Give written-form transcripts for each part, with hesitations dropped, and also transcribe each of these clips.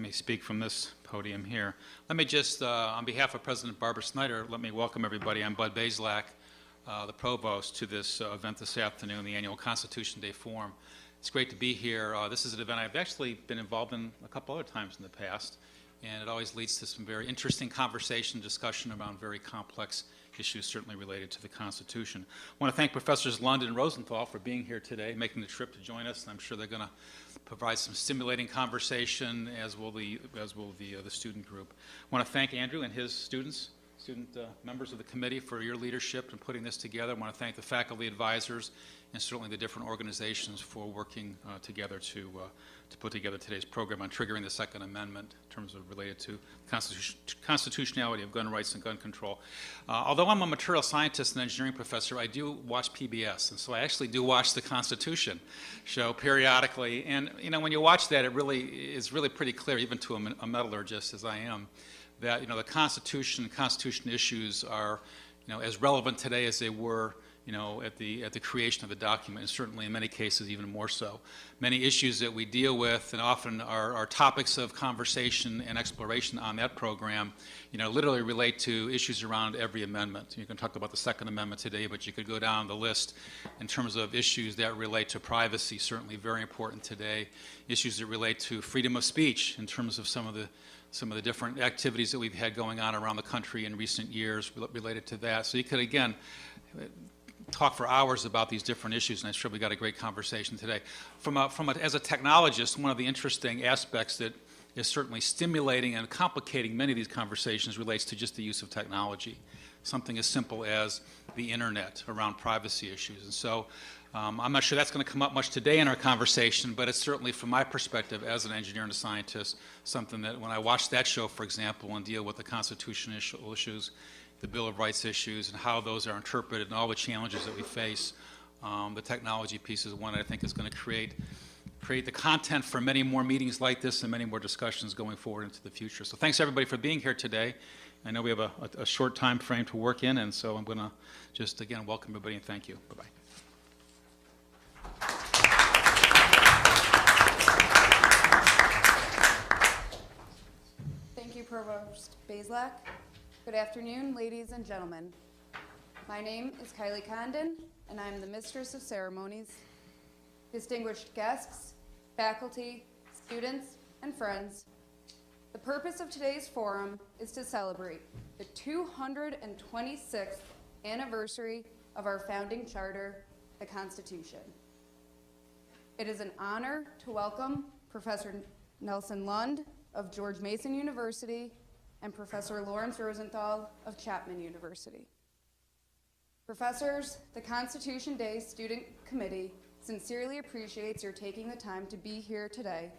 me speak from this podium here. Let me just, on behalf of President Barbara Snyder, let me welcome everybody. I'm Bud Bazelak, the Provost, to this event this afternoon, the annual Constitution Day Forum. It's great to be here. This is an event I've actually been involved in a couple other times in the past, and it always leads to some very interesting conversation, discussion around very complex issues certainly related to the Constitution. I want to thank Professors Lund and Rosenthal for being here today, making the trip to join us, and I'm sure they're going to provide some stimulating conversation, as will the student group. I want to thank Andrew and his student members of the committee for your leadership in putting this together. I want to thank the faculty advisors and certainly the different organizations for working together to put together today's program on triggering the Second Amendment in terms of related to constitutionality of gun rights and gun control. Although I'm a material scientist and engineering professor, I do watch PBS, and so I actually do watch the Constitution show periodically. And when you watch that, it really is pretty clear, even to a metallurgist as I am, that the Constitution issues are as relevant today as they were at the creation of the document, and certainly in many cases even more so. Many issues that we deal with and often are topics of conversation and exploration on that program, literally relate to issues around every amendment. You can talk about the Second Amendment today, but you could go down the list in terms of issues that relate to privacy, certainly very important today. Issues that relate to freedom of speech in terms of some of the different activities that we've had going on around the country in recent years related to that. So you could, again, talk for hours about these different issues, and I'm sure we got a great conversation today. As a technologist, one of the interesting aspects that is certainly stimulating and complicating many of these conversations relates to just the use of technology. Something as simple as the internet around privacy issues. And so I'm not sure that's going to come up much today in our conversation, but it's certainly, from my perspective as an engineer and a scientist, something that when I watch that show, for example, and deal with the constitutional issues, the Bill of Rights issues, and how those are interpreted and all the challenges that we face, the technology piece is one I think is going to create the content for many more meetings like this and many more discussions going forward into the future. So thanks everybody for being here today. I know we have a short time frame to work in, and so I'm going to just again welcome everybody and thank you. Bye-bye. Thank you, Provost Bazelak. Good afternoon, ladies and gentlemen. My name is Kylie Condon, and I'm the Mistress of Ceremonies. Distinguished guests, faculty, students, and friends, the purpose of today's forum is to celebrate the 226th anniversary of our founding charter, the Constitution. It is an honor to welcome Professor Nelson Lund of George Mason University and Professor Lawrence Rosenthal of Chapman University. Professors, the Constitution Day Student Committee sincerely appreciates your taking the time to be here today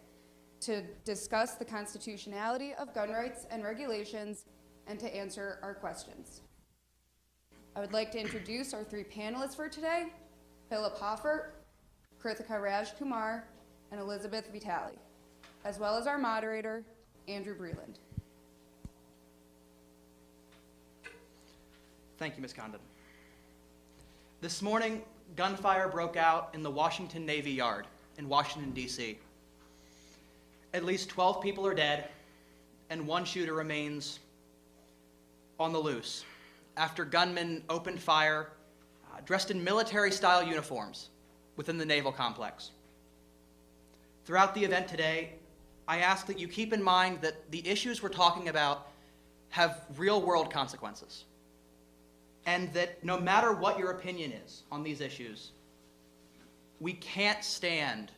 to discuss the constitutionality of gun rights and regulations and to answer our questions. I would like to introduce our three panelists for today, Philip Hoffert, Krithika Raj Kumar, and Elizabeth Vitale, as well as our moderator, Andrew Breland. Thank you, Ms. Condon. This morning, gunfire broke out in the Washington Navy Yard in Washington, D.C. At least 12 people are dead, and one shooter remains on the loose after gunmen opened fire dressed in military-style uniforms within the naval complex. Throughout the event today, I ask that you keep in mind that the issues we're talking about have real-world consequences, and that no matter what your opinion is on these issues, we can't stand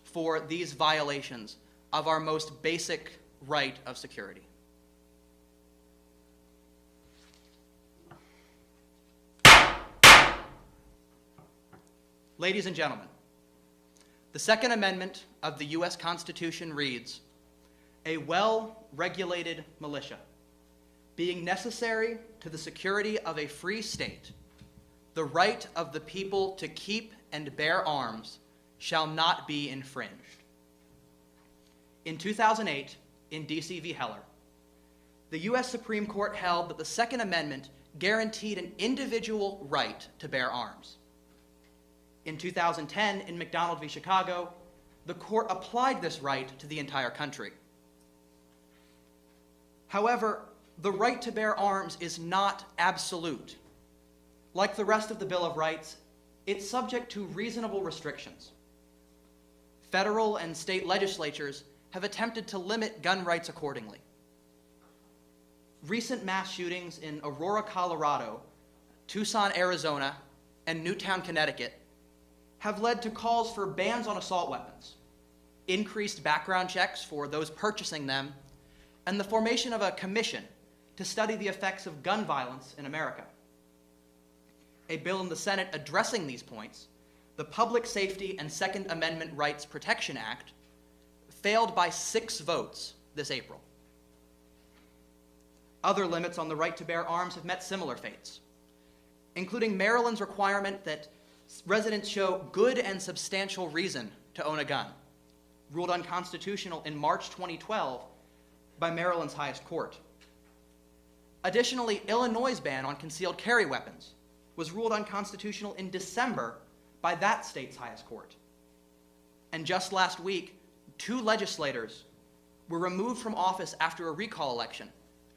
for these violations of our most basic right of security. Ladies and gentlemen, the Second Amendment of the U.S. Constitution reads, "A well-regulated militia, being necessary to the security of a free state, the right of the people to keep and bear arms shall not be infringed." In 2008, in D.C. v. Heller, the U.S. Supreme Court held that the Second Amendment guaranteed an individual right to bear arms. In 2010, in McDonald v. Chicago, the court applied this right to the entire country. However, the right to bear arms is not absolute. Like the rest of the Bill of Rights, it's subject to reasonable restrictions. Federal and state legislatures have attempted to limit gun rights accordingly. Recent mass shootings in Aurora, Colorado, Tucson, Arizona, and Newtown, Connecticut have led to calls for bans on assault weapons, increased background checks for those purchasing them, and the formation of a commission to study the effects of gun violence in America. A bill in the Senate addressing these points, the Public Safety and Second Amendment Rights Protection Act, failed by 6 votes this April. Other limits on the right to bear arms have met similar fates, including Maryland's requirement that residents show good and substantial reason to own a gun, ruled unconstitutional in March 2012 by Maryland's highest court. Additionally, Illinois' ban on concealed carry weapons was ruled unconstitutional in December by that state's highest court. And just last week, 2 legislators were removed from office after a recall election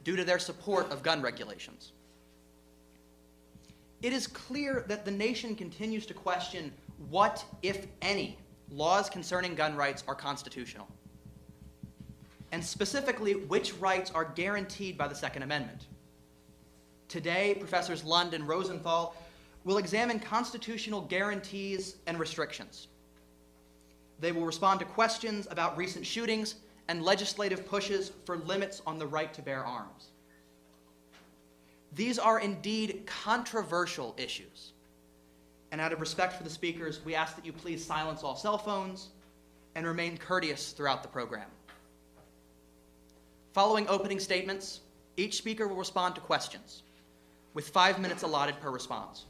due to their support of gun regulations. It is clear that the nation continues to question what, if any, laws concerning gun rights are constitutional, and specifically which rights are guaranteed by the Second Amendment. Today, Professors Lund and Rosenthal will examine constitutional guarantees and restrictions. They will respond to questions about recent shootings and legislative pushes for limits on the right to bear arms. These are indeed controversial issues. And out of respect for the speakers, we ask that you please silence all cell phones and remain courteous throughout the program. Following opening statements, each speaker will respond to questions, with 5 minutes allotted per response.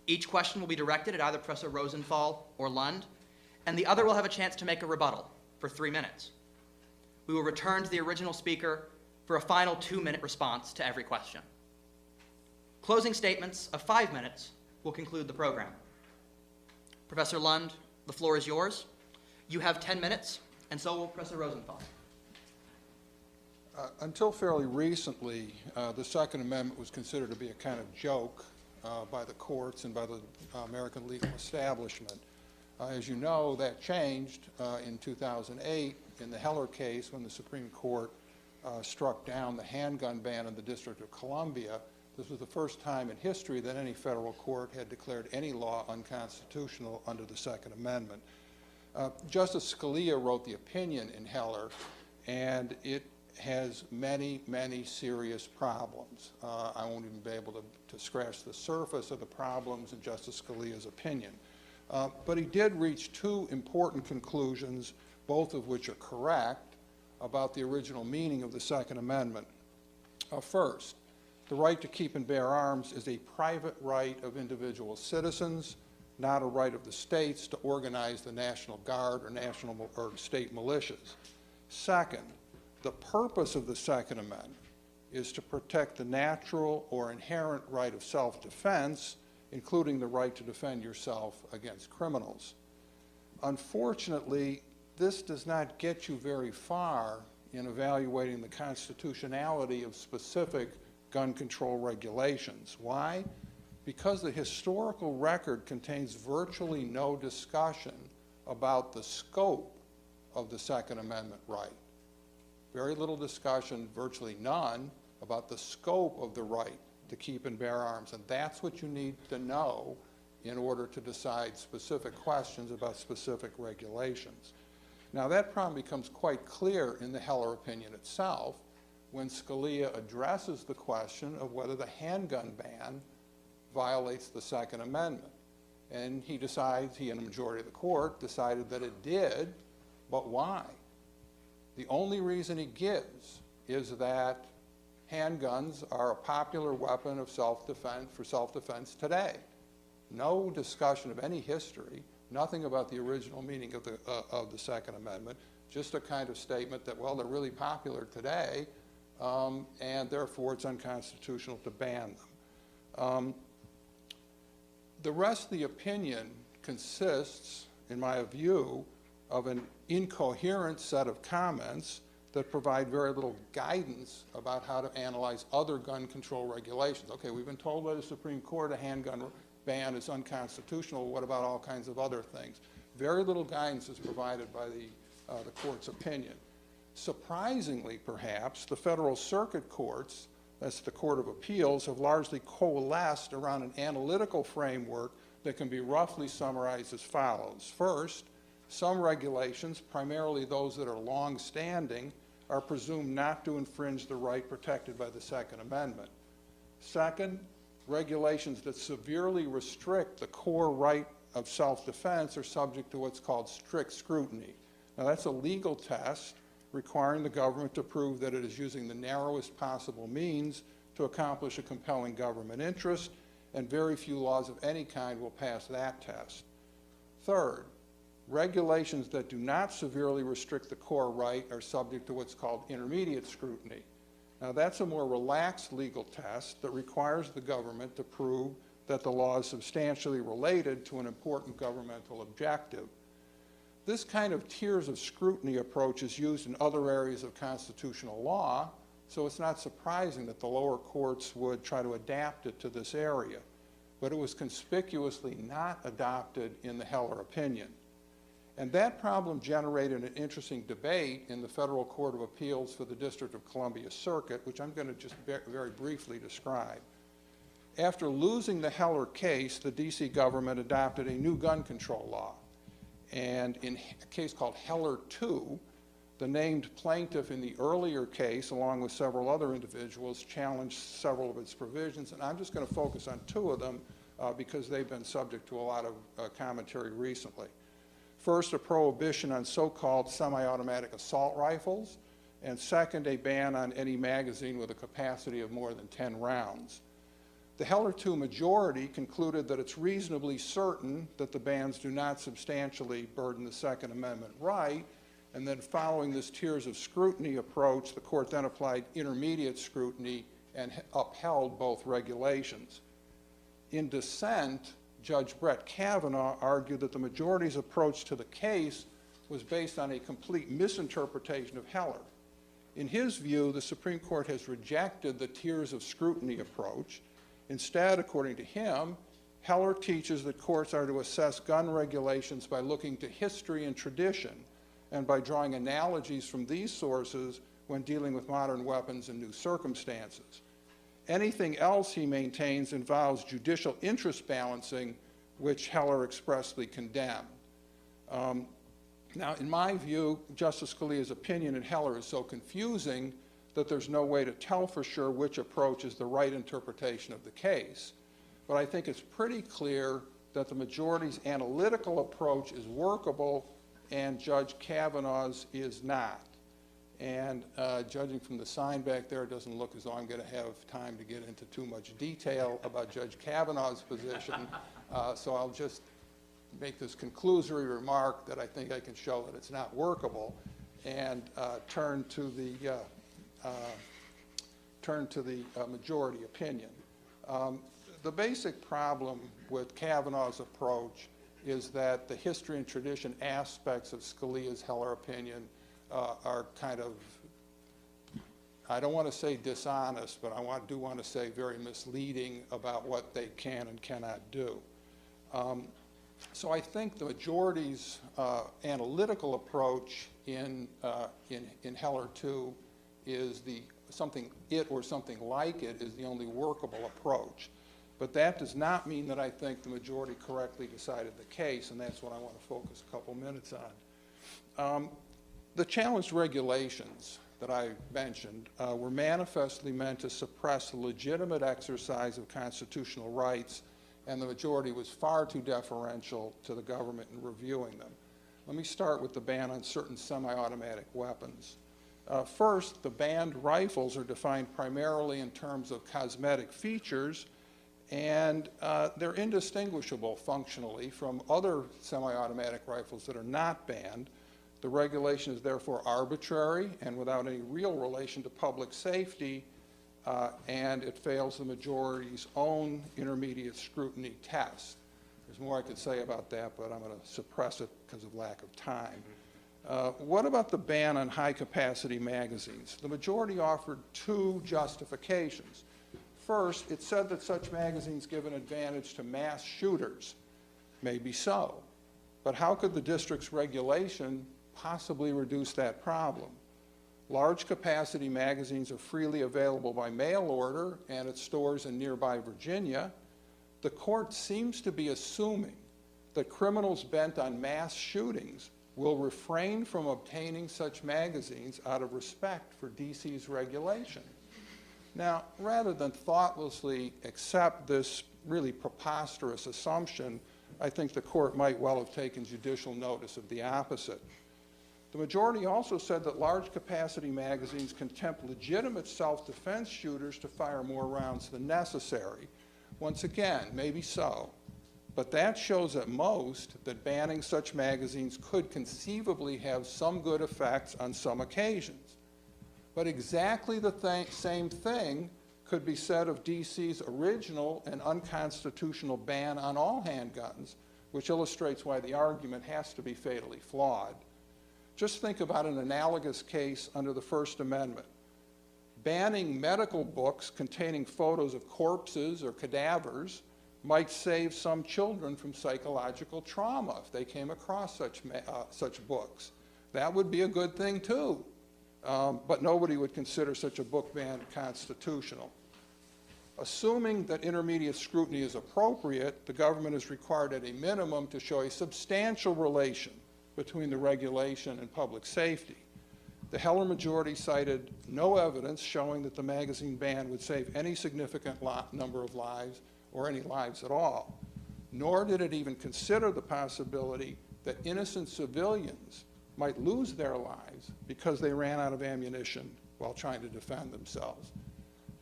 Each question will be directed at either Professor Rosenthal or Lund, and the other will have a chance to make a rebuttal for 3 minutes. We will return to the original speaker for a final 2-minute response to every question. Closing statements of 5 minutes will conclude the program. Professor Lund, the floor is yours. You have 10 minutes, and so will Professor Rosenthal. Until fairly recently, the Second Amendment was considered to be a kind of joke by the courts and by the American legal establishment. As you know, that changed in 2008 in the Heller case when the Supreme Court struck down the handgun ban in the District of Columbia. This was the first time in history that any federal court had declared any law unconstitutional under the Second Amendment. Justice Scalia wrote the opinion in Heller, and it has many, many serious problems. I won't even be able to scratch the surface of the problems in Justice Scalia's opinion. But he did reach 2 important conclusions, both of which are correct, about the original meaning of the Second Amendment. First, the right to keep and bear arms is a private right of individual citizens, not a right of the states to organize the National Guard or state militias. Second, the purpose of the Second Amendment is to protect the natural or inherent right of self-defense, including the right to defend yourself against criminals. Unfortunately, this does not get you very far in evaluating the constitutionality of specific gun control regulations. Why? Because the historical record contains virtually no discussion about the scope of the Second Amendment right. Very little discussion, virtually none, about the scope of the right to keep and bear arms. And that's what you need to know in order to decide specific questions about specific regulations. Now, that problem becomes quite clear in the Heller opinion itself when Scalia addresses the question of whether the handgun ban violates the Second Amendment. And he decides, he and a majority of the court decided that it did, but why? The only reason he gives is that handguns are a popular weapon of self-defense today. No discussion of any history, nothing about the original meaning of the Second Amendment, just a kind of statement that, well, they're really popular today, and therefore it's unconstitutional to ban them. The rest of the opinion consists, in my view, of an incoherent set of comments that provide very little guidance about how to analyze other gun control regulations. Okay, we've been told by the Supreme Court a handgun ban is unconstitutional. What about all kinds of other things? Very little guidance is provided by the court's opinion. Surprisingly, perhaps, the federal circuit courts, that's the Court of Appeals, have largely coalesced around an analytical framework that can be roughly summarized as follows. First, some regulations, primarily those that are long-standing, are presumed not to infringe the right protected by the Second Amendment. Second, regulations that severely restrict the core right of self-defense are subject to what's called strict scrutiny. Now, that's a legal test requiring the government to prove that it is using the narrowest possible means to accomplish a compelling government interest, and very few laws of any kind will pass that test. Third, regulations that do not severely restrict the core right are subject to what's called intermediate scrutiny. Now, that's a more relaxed legal test that requires the government to prove that the law is substantially related to an important governmental objective. This kind of tiers of scrutiny approach is used in other areas of constitutional law, so it's not surprising that the lower courts would try to adapt it to this area. But it was conspicuously not adopted in the Heller opinion. And that problem generated an interesting debate in the Federal Court of Appeals for the District of Columbia Circuit, which I'm going to just very briefly describe. After losing the Heller case, the D.C. government adopted a new gun control law. And in a case called Heller 2, the named plaintiff in the earlier case, along with several other individuals, challenged several of its provisions. And I'm just going to focus on two of them because they've been subject to a lot of commentary recently. First, a prohibition on so-called semi-automatic assault rifles, and second, a ban on any magazine with a capacity of more than 10 rounds. The Heller 2 majority concluded that it's reasonably certain that the bans do not substantially burden the Second Amendment right, and then following this tiers of scrutiny approach, the court then applied intermediate scrutiny and upheld both regulations. In dissent, Judge Brett Kavanaugh argued that the majority's approach to the case was based on a complete misinterpretation of Heller. In his view, the Supreme Court has rejected the tiers of scrutiny approach. Instead, according to him, Heller teaches that courts are to assess gun regulations by looking to history and tradition and by drawing analogies from these sources when dealing with modern weapons in new circumstances. Anything else, he maintains, involves judicial interest balancing, which Heller expressly condemned. Now, in my view, Justice Scalia's opinion in Heller is so confusing that there's no way to tell for sure which approach is the right interpretation of the case. But I think it's pretty clear that the majority's analytical approach is workable and Judge Kavanaugh's is not. And judging from the sign back there, it doesn't look as though I'm going to have time to get into too much detail about Judge Kavanaugh's position. So I'll just make this conclusory remark that I think I can show that it's not workable, and turn to the majority opinion. The basic problem with Kavanaugh's approach is that the history and tradition aspects of Scalia's Heller opinion are kind of, I don't want to say dishonest, but I do want to say very misleading about what they can and cannot do. So I think the majority's analytical approach in Heller 2 is something like it is the only workable approach. But that does not mean that I think the majority correctly decided the case, and that's what I want to focus a couple minutes on. The challenged regulations that I mentioned were manifestly meant to suppress the legitimate exercise of constitutional rights, and the majority was far too deferential to the government in reviewing them. Let me start with the ban on certain semi-automatic weapons. First, the banned rifles are defined primarily in terms of cosmetic features, and they're indistinguishable functionally from other semi-automatic rifles that are not banned. The regulation is therefore arbitrary and without any real relation to public safety, and it fails the majority's own intermediate scrutiny test. There's more I could say about that, but I'm going to suppress it because of lack of time. What about the ban on high-capacity magazines? The majority offered two justifications. First, it said that such magazines give an advantage to mass shooters. Maybe so. But how could the district's regulation possibly reduce that problem? Large-capacity magazines are freely available by mail order and at stores in nearby Virginia. The court seems to be assuming that criminals bent on mass shootings will refrain from obtaining such magazines out of respect for DC's regulation. Now, rather than thoughtlessly accept this really preposterous assumption, I think the court might well have taken judicial notice of the opposite. The majority also said that large-capacity magazines can tempt legitimate self-defense shooters to fire more rounds than necessary. Once again, maybe so, but that shows at most that banning such magazines could conceivably have some good effects on some occasions. But exactly the same thing could be said of DC's original and unconstitutional ban on all handguns, which illustrates why the argument has to be fatally flawed. Just think about an analogous case under the First Amendment. Banning medical books containing photos of corpses or cadavers might save some children from psychological trauma if they came across such books. That would be a good thing too, but nobody would consider such a book ban constitutional. Assuming that intermediate scrutiny is appropriate, the government is required at a minimum to show a substantial relation between the regulation and public safety. The Heller majority cited no evidence showing that the magazine ban would save any significant number of lives or any lives at all, nor did it even consider the possibility that innocent civilians might lose their lives because they ran out of ammunition while trying to defend themselves.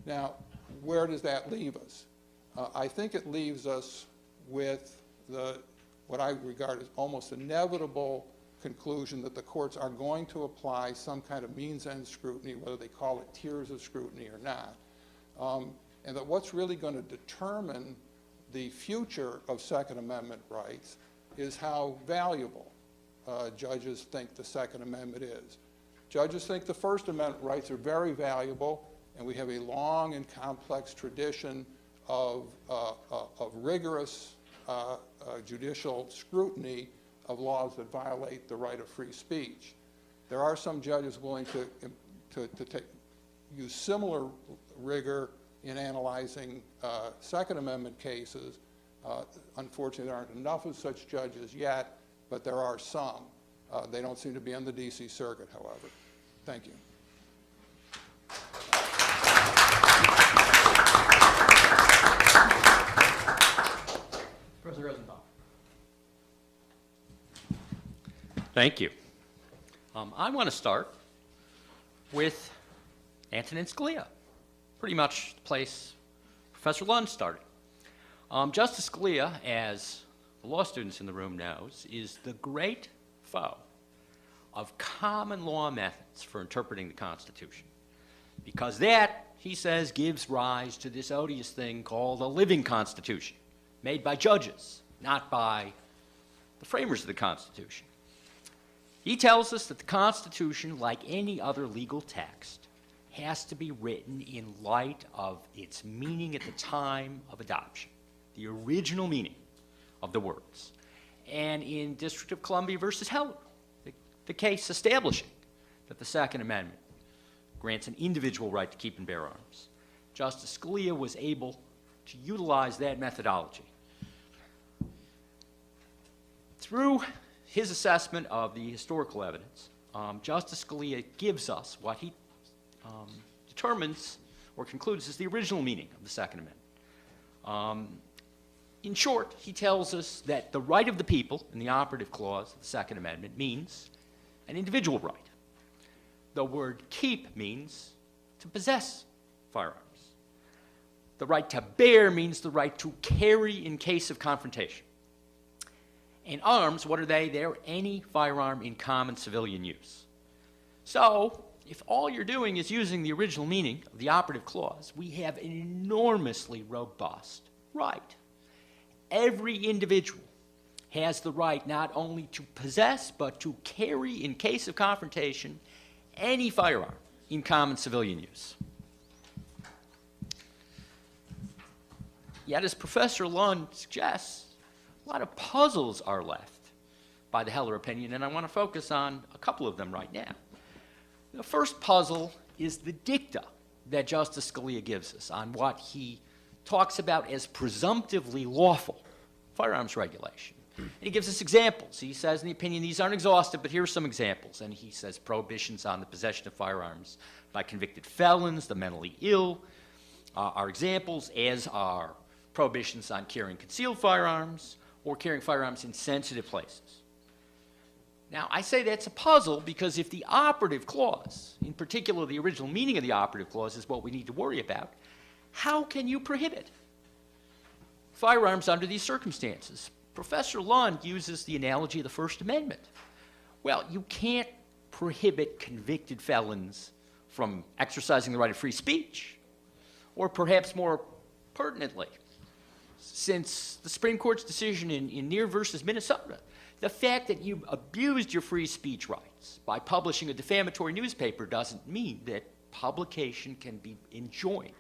Now, where does that leave us? I think it leaves us with what I regard as almost inevitable conclusion that the courts are going to apply some kind of means-end scrutiny, whether they call it tiers of scrutiny or not, and that what's really going to determine the future of Second Amendment rights is how valuable judges think the Second Amendment is. Judges think the First Amendment rights are very valuable, and we have a long and complex tradition of rigorous judicial scrutiny of laws that violate the right of free speech. There are some judges willing to use similar rigor in analyzing Second Amendment cases. Unfortunately, there aren't enough of such judges yet, but there are some. They don't seem to be on the DC circuit, however. Thank you. Professor Rosenthal. Thank you. I want to start with Antonin Scalia, pretty much the place Professor Lund started. Justice Scalia, as the law students in the room knows, is the great foe of common law methods for interpreting the Constitution, because that, he says, gives rise to this odious thing called a living Constitution, made by judges, not by the framers of the Constitution. He tells us that the Constitution, like any other legal text, has to be written in light of its meaning at the time of adoption, the original meaning of the words. And in District of Columbia versus Heller, the case establishing that the Second Amendment grants an individual right to keep and bear arms, Justice Scalia was able to utilize that methodology. Through his assessment of the historical evidence, Justice Scalia gives us what he determines or concludes is the original meaning of the Second Amendment. In short, he tells us that the right of the people in the operative clause of the Second Amendment means an individual right. The word keep means to possess firearms. The right to bear means the right to carry in case of confrontation. And arms, what are they? They're any firearm in common civilian use. So, if all you're doing is using the original meaning of the operative clause, we have an enormously robust right. Every individual has the right not only to possess, but to carry, in case of confrontation, any firearm in common civilian use. Yet, as Professor Lund suggests, a lot of puzzles are left by the Heller opinion, and I want to focus on a couple of them right now. The first puzzle is the dicta that Justice Scalia gives us on what he talks about as presumptively lawful firearms regulation. And he gives us examples. He says in the opinion, these aren't exhaustive, but here are some examples. And he says prohibitions on the possession of firearms by convicted felons, the mentally ill, are examples, as are prohibitions on carrying concealed firearms or carrying firearms in sensitive places. Now, I say that's a puzzle because if the operative clause, in particular the original meaning of the operative clause, is what we need to worry about, how can you prohibit firearms under these circumstances? Professor Lund uses the analogy of the First Amendment. Well, you can't prohibit convicted felons from exercising the right of free speech, or perhaps more pertinently, since the Supreme Court's decision in Neer versus Minnesota, the fact that you abused your free speech rights by publishing a defamatory newspaper doesn't mean that publication can be enjoined.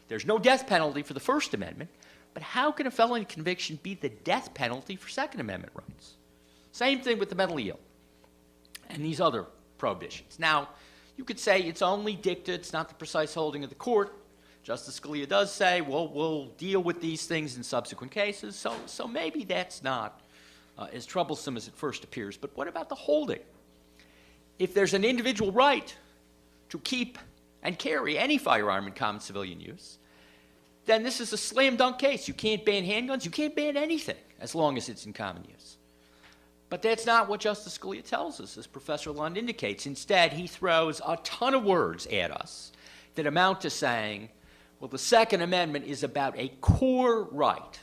There's no death penalty for the First Amendment, but how can a felony conviction be the death penalty for Second Amendment rights? Same thing with the mentally ill and these other prohibitions. Now, you could say it's only dicta, it's not the precise holding of the court. Justice Scalia does say, well, we'll deal with these things in subsequent cases, so maybe that's not as troublesome as it first appears. But what about the holding? If there's an individual right to keep and carry any firearm in common civilian use, then this is a slam dunk case. You can't ban handguns, you can't ban anything as long as it's in common use. But that's not what Justice Scalia tells us, as Professor Lund indicates. Instead, he throws a ton of words at us that amount to saying, well, the Second Amendment is about a core right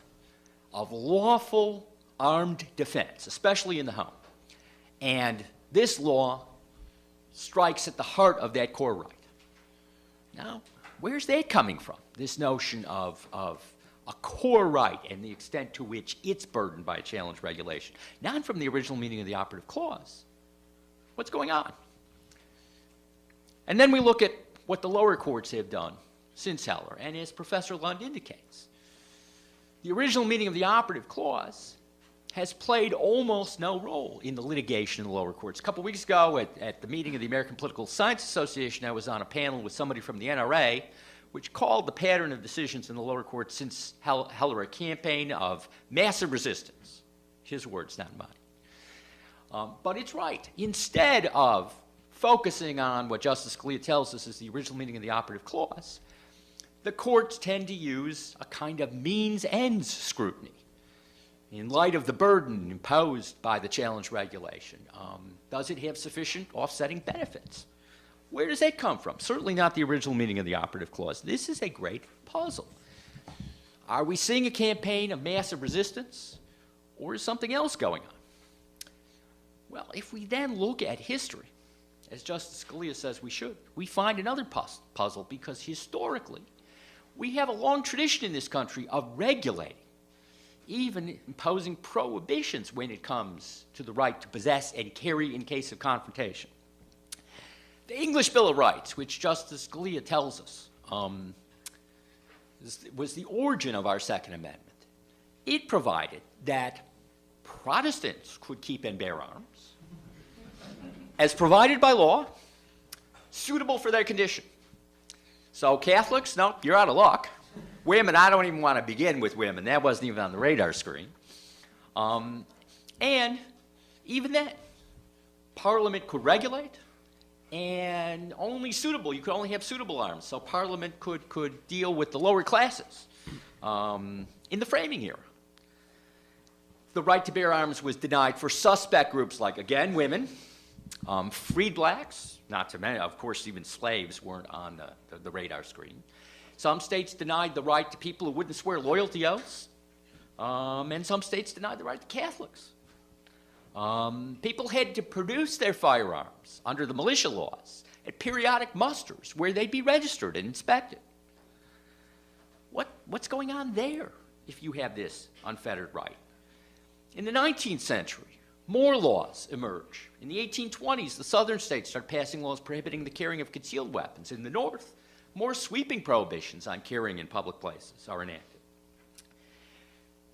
of lawful armed defense, especially in the home. And this law strikes at the heart of that core right. Now, where's that coming from, this notion of a core right and the extent to which it's burdened by a challenge regulation? Not from the original meaning of the operative clause. What's going on? And then we look at what the lower courts have done since Heller, and as Professor Lund indicates, the original meaning of the operative clause has played almost no role in the litigation in the lower courts. A couple weeks ago at the meeting of the American Political Science Association, I was on a panel with somebody from the NRA, which called the pattern of decisions in the lower courts since Heller a campaign of massive resistance. His words, not mine. But it's right. Instead of focusing on what Justice Scalia tells us is the original meaning of the operative clause, the courts tend to use a kind of means-ends scrutiny in light of the burden imposed by the challenge regulation. Does it have sufficient offsetting benefits? Where does that come from? Certainly not the original meaning of the operative clause. This is a great puzzle. Are we seeing a campaign of massive resistance, or is something else going on? Well, if we then look at history, as Justice Scalia says we should, we find another puzzle, because historically, we have a long tradition in this country of regulating, even imposing prohibitions when it comes to the right to possess and carry in case of confrontation. The English Bill of Rights, which Justice Scalia tells us was the origin of our Second Amendment, it provided that Protestants could keep and bear arms as provided by law, suitable for their condition. So Catholics, no, you're out of luck. Women, I don't even want to begin with women. That wasn't even on the radar screen. And even then, Parliament could regulate, and only suitable, you could only have suitable arms. So Parliament could deal with the lower classes in the framing era. The right to bear arms was denied for suspect groups like, again, women, freed blacks, not to mention, of course, even slaves weren't on the radar screen. Some states denied the right to people who wouldn't swear loyalty oaths, and some states denied the right to Catholics. People had to produce their firearms under the militia laws at periodic musters where they'd be registered and inspected. What's going on there if you have this unfettered right? In the 19th century, more laws emerge. In the 1820s, the southern states start passing laws prohibiting the carrying of concealed weapons. In the north, more sweeping prohibitions on carrying in public places are enacted.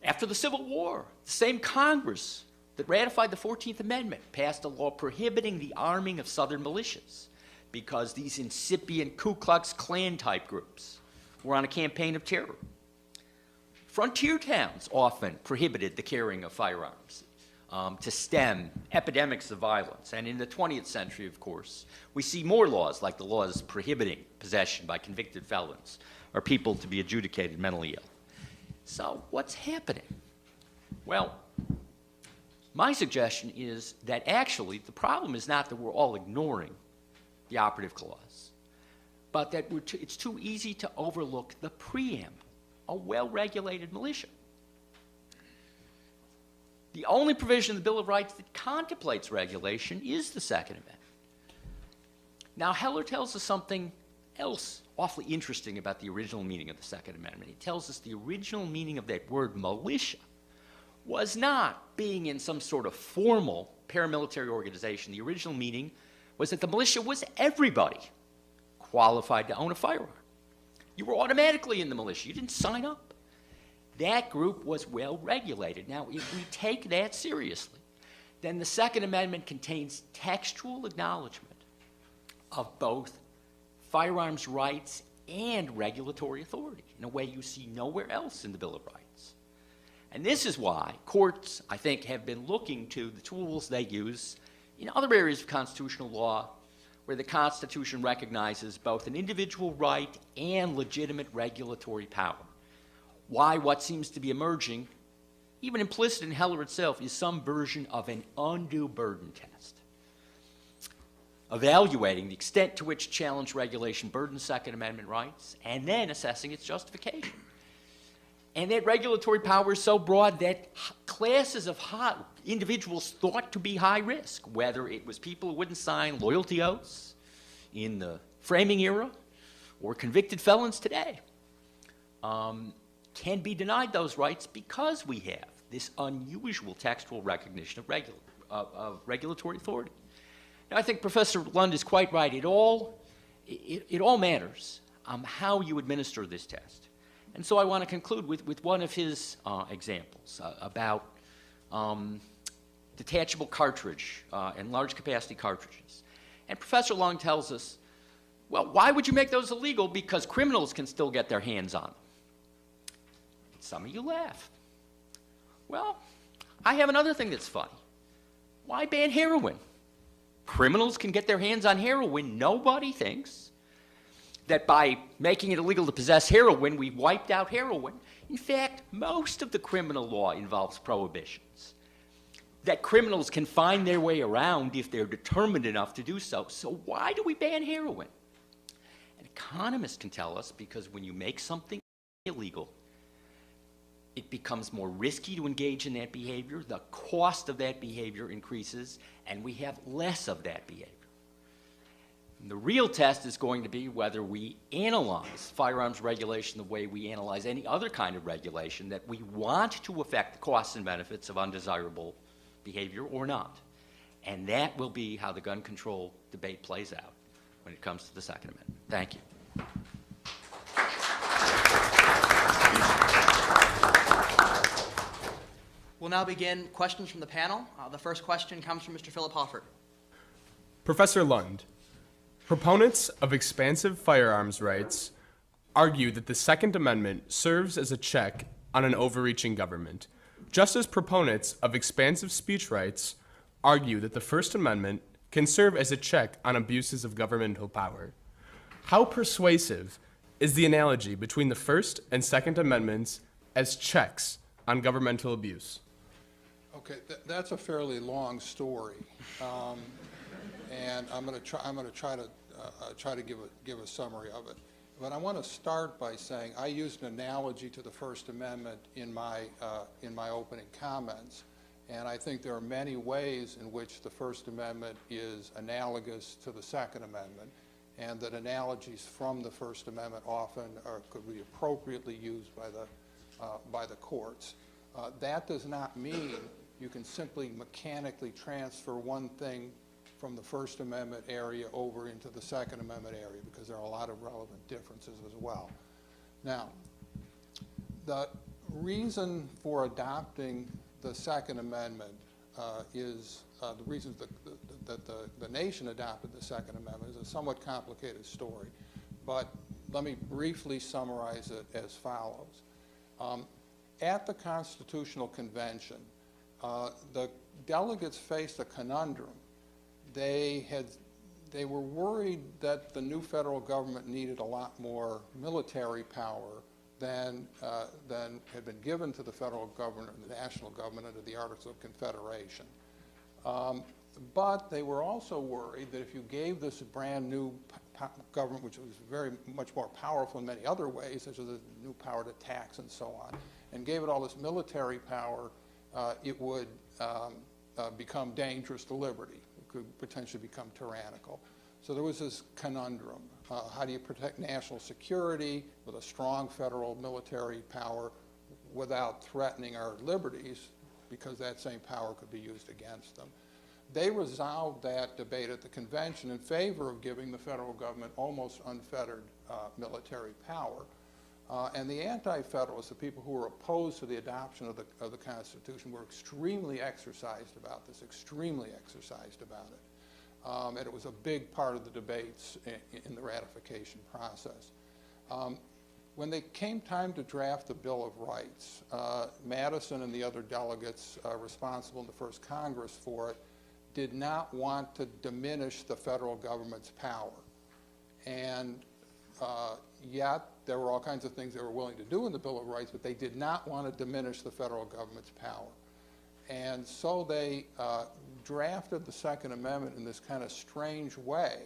After the Civil War, the same Congress that ratified the 14th Amendment passed a law prohibiting the arming of Southern militias because these incipient Ku Klux Klan type groups were on a campaign of terror. Frontier towns often prohibited the carrying of firearms to stem epidemics of violence. And in the 20th century, of course, we see more laws, like the laws prohibiting possession by convicted felons or people to be adjudicated mentally ill. So what's happening? Well, my suggestion is that actually the problem is not that we're all ignoring the operative clause, but that it's too easy to overlook the preamble, a well-regulated militia. The only provision in the Bill of Rights that contemplates regulation is the Second Amendment. Now, Heller tells us something else awfully interesting about the original meaning of the Second Amendment. He tells us the original meaning of that word militia was not being in some sort of formal paramilitary organization. The original meaning was that the militia was everybody qualified to own a firearm. You were automatically in the militia. You didn't sign up. That group was well regulated. Now, if we take that seriously, then the Second Amendment contains textual acknowledgement of both firearms rights and regulatory authority in a way you see nowhere else in the Bill of Rights. And this is why courts, I think, have been looking to the tools they use in other areas of constitutional law where the Constitution recognizes both an individual right and legitimate regulatory power. Why what seems to be emerging, even implicit in Heller itself, is some version of an undue burden test, evaluating the extent to which challenge regulation burdens Second Amendment rights, and then assessing its justification. And that regulatory power is so broad that classes of individuals thought to be high risk, whether it was people who wouldn't sign loyalty oaths in the framing era or convicted felons today, can be denied those rights because we have this unusual textual recognition of regulatory authority. Now, I think Professor Lund is quite right. It all matters how you administer this test. And so I want to conclude with one of his examples about detachable cartridge and large capacity cartridges. And Professor Lund tells us, well, why would you make those illegal? Because criminals can still get their hands on them. Some of you laugh. Well, I have another thing that's funny. Why ban heroin? Criminals can get their hands on heroin. Nobody thinks that by making it illegal to possess heroin, we've wiped out heroin. In fact, most of the criminal law involves prohibitions that criminals can find their way around if they're determined enough to do so. So why do we ban heroin? And economists can tell us because when you make something illegal, it becomes more risky to engage in that behavior, the cost of that behavior increases, and we have less of that behavior. And the real test is going to be whether we analyze firearms regulation the way we analyze any other kind of regulation, that we want to affect the costs and benefits of undesirable behavior or not. And that will be how the gun control debate plays out when it comes to the Second Amendment. Thank you. We'll now begin questions from the panel. The first question comes from Mr. Philip Hofford. Professor Lund, proponents of expansive firearms rights argue that the Second Amendment serves as a check on an overreaching government, just as proponents of expansive speech rights argue that the First Amendment can serve as a check on abuses of governmental power. How persuasive is the analogy between the First and Second Amendments as checks on governmental abuse? Okay, that's a fairly long story, and I'm going to try to give a summary of it. But I want to start by saying I used an analogy to the First Amendment in my opening comments, and I think there are many ways in which the First Amendment is analogous to the Second Amendment, and that analogies from the First Amendment often could be appropriately used by the courts. That does not mean you can simply mechanically transfer one thing from the First Amendment area over into the Second Amendment area, because there are a lot of relevant differences as well. Now, the reason for adopting the Second Amendment is the reasons that the nation adopted the Second Amendment is a somewhat complicated story, but let me briefly summarize it as follows. At the Constitutional Convention, the delegates faced a conundrum. They were worried that the new federal government needed a lot more military power than had been given to the federal government, the national government, under the Articles of Confederation. But they were also worried that if you gave this brand new government, which was very much more powerful in many other ways, such as the new power to tax and so on, and gave it all this military power, it would become dangerous to liberty. It could potentially become tyrannical. So there was this conundrum. How do you protect national security with a strong federal military power without threatening our liberties, because that same power could be used against them? They resolved that debate at the convention in favor of giving the federal government almost unfettered military power. And the anti-federalists, the people who were opposed to the adoption of the Constitution, were extremely exercised about this, extremely exercised about it. And it was a big part of the debates in the ratification process. When they came time to draft the Bill of Rights, Madison and the other delegates responsible in the first Congress for it did not want to diminish the federal government's power. And yet, there were all kinds of things they were willing to do in the Bill of Rights, but they did not want to diminish the federal government's power. And so they drafted the Second Amendment in this kind of strange way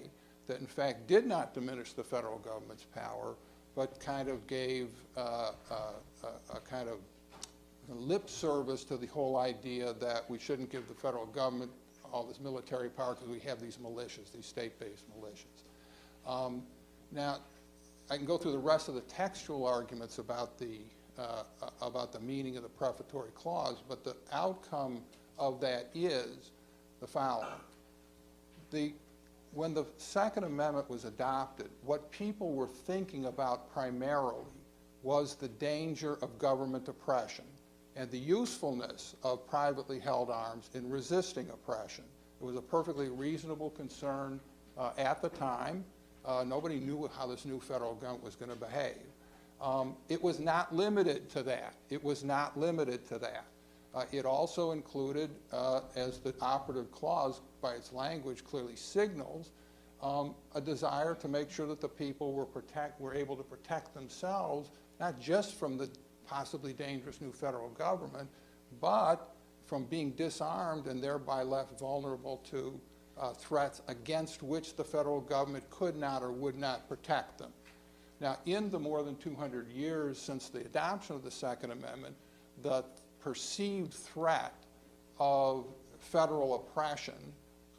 that, in fact, did not diminish the federal government's power, but kind of gave a kind of lip service to the whole idea that we shouldn't give the federal government all this military power because we have these militias, these state-based militias. Now, I can go through the rest of the textual arguments about the meaning of the prefatory clause, but the outcome of that is the following. When the Second Amendment was adopted, what people were thinking about primarily was the danger of government oppression and the usefulness of privately held arms in resisting oppression. It was a perfectly reasonable concern at the time. Nobody knew how this new federal government was going to behave. It was not limited to that. It was not limited to that. It also included, as the operative clause by its language clearly signals, a desire to make sure that the people were able to protect themselves, not just from the possibly dangerous new federal government, but from being disarmed and thereby left vulnerable to threats against which the federal government could not or would not protect them. Now, in the more than 200 years since the adoption of the Second Amendment, the perceived threat of federal oppression,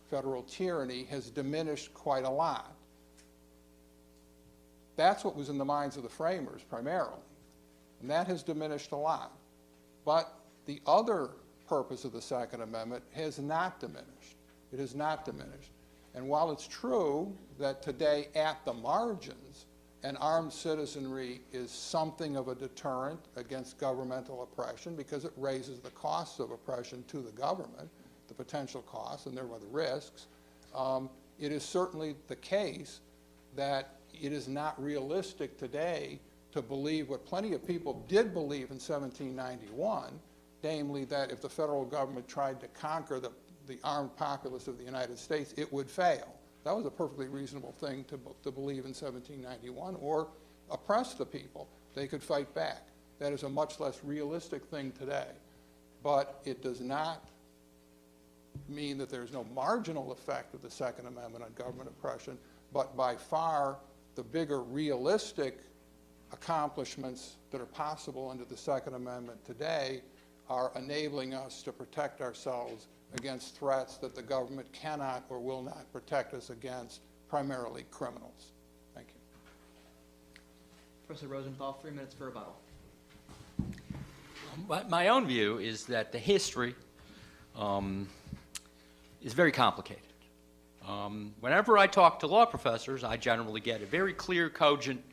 federal tyranny, has diminished quite a lot. That's what was in the minds of the framers primarily, and that has diminished a lot. But the other purpose of the Second Amendment has not diminished. It has not diminished. And while it's true that today at the margins, an armed citizenry is something of a deterrent against governmental oppression because it raises the costs of oppression to the government, the potential costs, and thereby the risks, it is certainly the case that it is not realistic today to believe what plenty of people did believe in 1791, namely that if the federal government tried to conquer the armed populace of the United States, it would fail. That was a perfectly reasonable thing to believe in 1791, or oppress the people. They could fight back. That is a much less realistic thing today. But it does not mean that there's no marginal effect of the Second Amendment on government oppression, but by far the bigger realistic accomplishments that are possible under the Second Amendment today are enabling us to protect ourselves against threats that the government cannot or will not protect us against, primarily criminals. Thank you. Professor Rosenthal, 3 minutes for rebuttal. My own view is that the history is very complicated. Whenever I talk to law professors, I generally get a very clear, cogent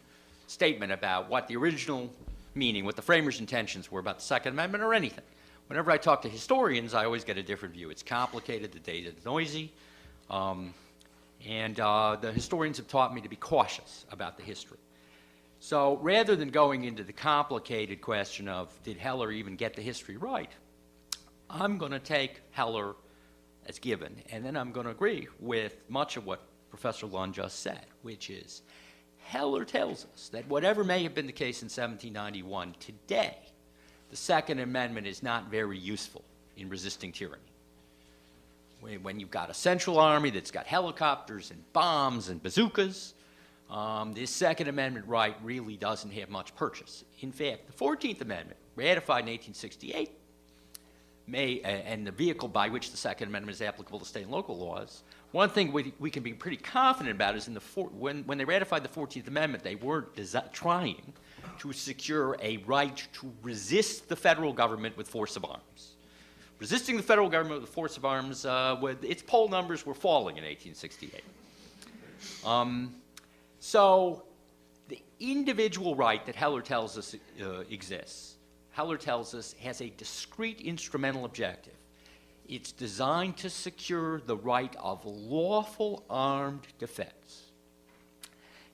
statement about what the original meaning, what the framers' intentions were about the Second Amendment or anything. Whenever I talk to historians, I always get a different view. It's complicated, the data is noisy, and the historians have taught me to be cautious about the history. So rather than going into the complicated question of did Heller even get the history right, I'm going to take Heller as given, and then I'm going to agree with much of what Professor Lund just said, which is Heller tells us that whatever may have been the case in 1791, today, the Second Amendment is not very useful in resisting tyranny. When you've got a central army that's got helicopters and bombs and bazookas, this Second Amendment right really doesn't have much purchase. In fact, the 14th Amendment, ratified in 1868, and the vehicle by which the Second Amendment is applicable to state and local laws, one thing we can be pretty confident about is when they ratified the 14th Amendment, they weren't trying to secure a right to resist the federal government with force of arms. Resisting the federal government with force of arms, its poll numbers were falling in 1868. So the individual right that Heller tells us exists, Heller tells us has a discrete instrumental objective. It's designed to secure the right of lawful armed defense.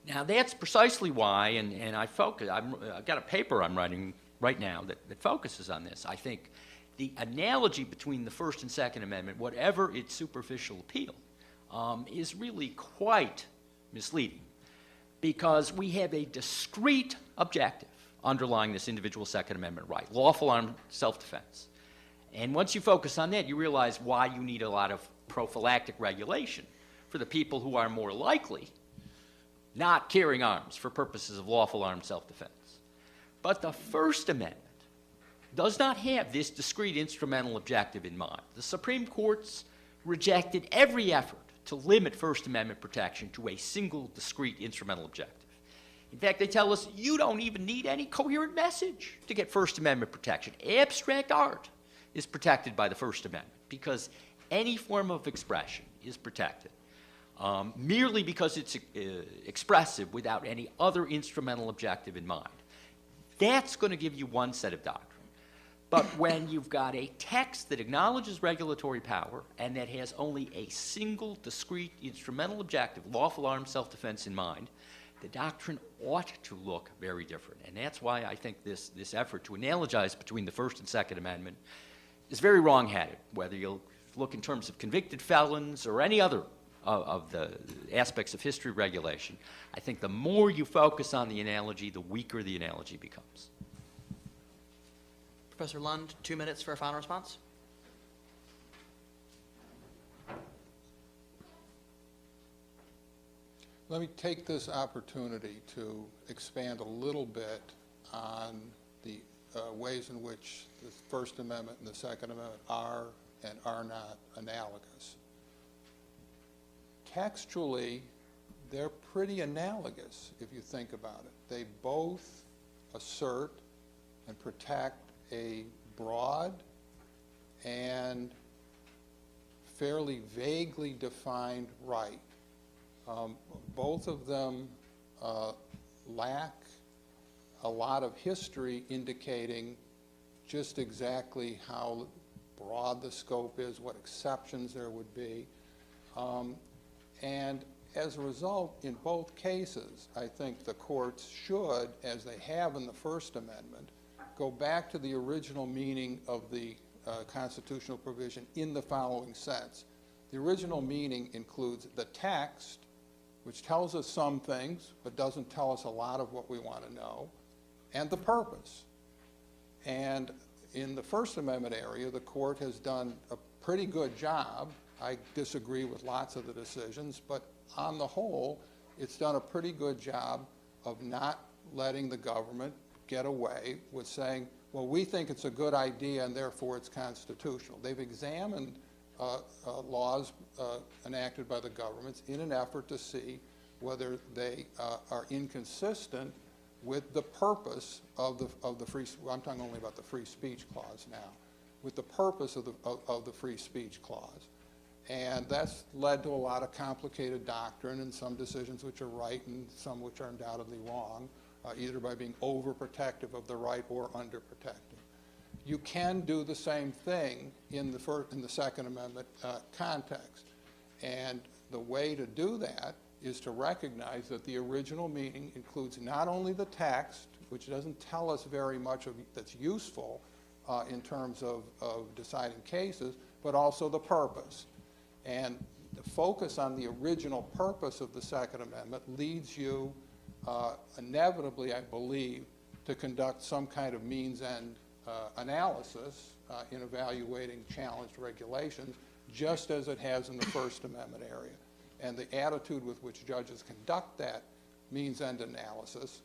Now that's precisely why, and I've got a paper I'm writing right now that focuses on this. I think the analogy between the First and Second Amendment, whatever its superficial appeal, is really quite misleading, because we have a discrete objective underlying this individual Second Amendment right, lawful armed self-defense. And once you focus on that, you realize why you need a lot of prophylactic regulation for the people who are more likely not carrying arms for purposes of lawful armed self-defense. But the First Amendment does not have this discrete instrumental objective in mind. The Supreme Court's rejected every effort to limit First Amendment protection to a single discrete instrumental objective. In fact, they tell us you don't even need any coherent message to get First Amendment protection. Abstract art is protected by the First Amendment because any form of expression is protected merely because it's expressive without any other instrumental objective in mind. That's going to give you one set of doctrine. But when you've got a text that acknowledges regulatory power and that has only a single discrete instrumental objective, lawful armed self-defense, in mind, the doctrine ought to look very different. And that's why I think this effort to analogize between the First and Second Amendment is very wrong-headed, whether you'll look in terms of convicted felons or any other of the aspects of history regulation. I think the more you focus on the analogy, the weaker the analogy becomes. Professor Lund, 2 minutes for a final response. Let me take this opportunity to expand a little bit on the ways in which the First Amendment and the Second Amendment are and are not analogous. Textually, they're pretty analogous if you think about it. They both assert and protect a broad and fairly vaguely defined right. Both of them lack a lot of history indicating just exactly how broad the scope is, what exceptions there would be. And as a result, in both cases, I think the courts should, as they have in the First Amendment, go back to the original meaning of the constitutional provision in the following sense. The original meaning includes the text, which tells us some things, but doesn't tell us a lot of what we want to know, and the purpose. And in the First Amendment area, the court has done a pretty good job. I disagree with lots of the decisions, but on the whole, it's done a pretty good job of not letting the government get away with saying, well, we think it's a good idea and therefore it's constitutional. They've examined laws enacted by the governments in an effort to see whether they are inconsistent with the purpose of the free, well, I'm talking only about the free speech clause now, with the purpose of the free speech clause. And that's led to a lot of complicated doctrine and some decisions which are right and some which are undoubtedly wrong, either by being overprotective of the right or underprotective. You can do the same thing in the Second Amendment context. And the way to do that is to recognize that the original meaning includes not only the text, which doesn't tell us very much that's useful in terms of deciding cases, but also the purpose. And the focus on the original purpose of the Second Amendment leads you inevitably, I believe, to conduct some kind of means-end analysis in evaluating challenged regulations, just as it has in the First Amendment area. And the attitude with which judges conduct that means-end analysis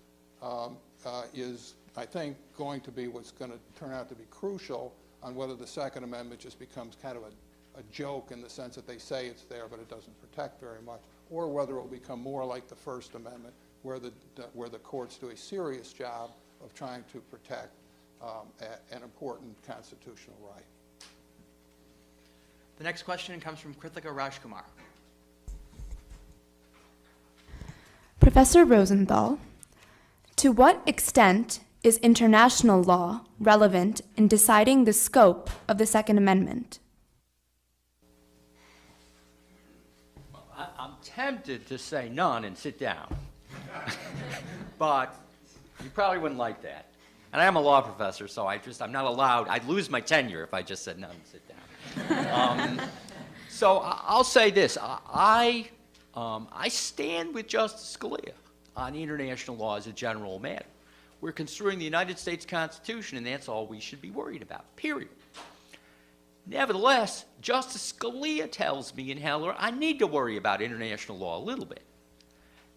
is, I think, going to be what's going to turn out to be crucial on whether the Second Amendment just becomes kind of a joke in the sense that they say it's there, but it doesn't protect very much, or whether it will become more like the First Amendment, where the courts do a serious job of trying to protect an important constitutional right. The next question comes from Krithika Rajkumar. Professor Rosenthal, to what extent is international law relevant in deciding the scope of the Second Amendment? I'm tempted to say none and sit down, but you probably wouldn't like that. And I am a law professor, so I'm not allowed. I'd lose my tenure if I just said none and sit down. So I'll say this: I stand with Justice Scalia on international law as a general matter. We're construing the United States Constitution, and that's all we should be worried about, period. Nevertheless, Justice Scalia tells me in Heller I need to worry about international law a little bit,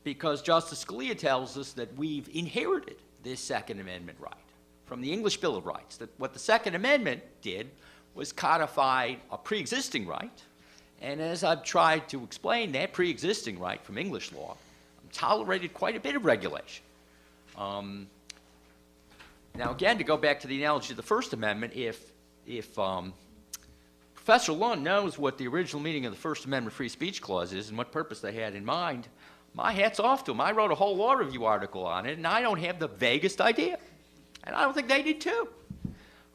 because Justice Scalia tells us that we've inherited this Second Amendment right from the English Bill of Rights, that what the Second Amendment did was codify a pre-existing right, and as I've tried to explain, that pre-existing right from English law tolerated quite a bit of regulation. Now again, to go back to the analogy of the First Amendment, if Professor Lund knows what the original meaning of the First Amendment free speech clause is and what purpose they had in mind, my hat's off to him. I wrote a whole law review article on it, and I don't have the vaguest idea. And I don't think they did too.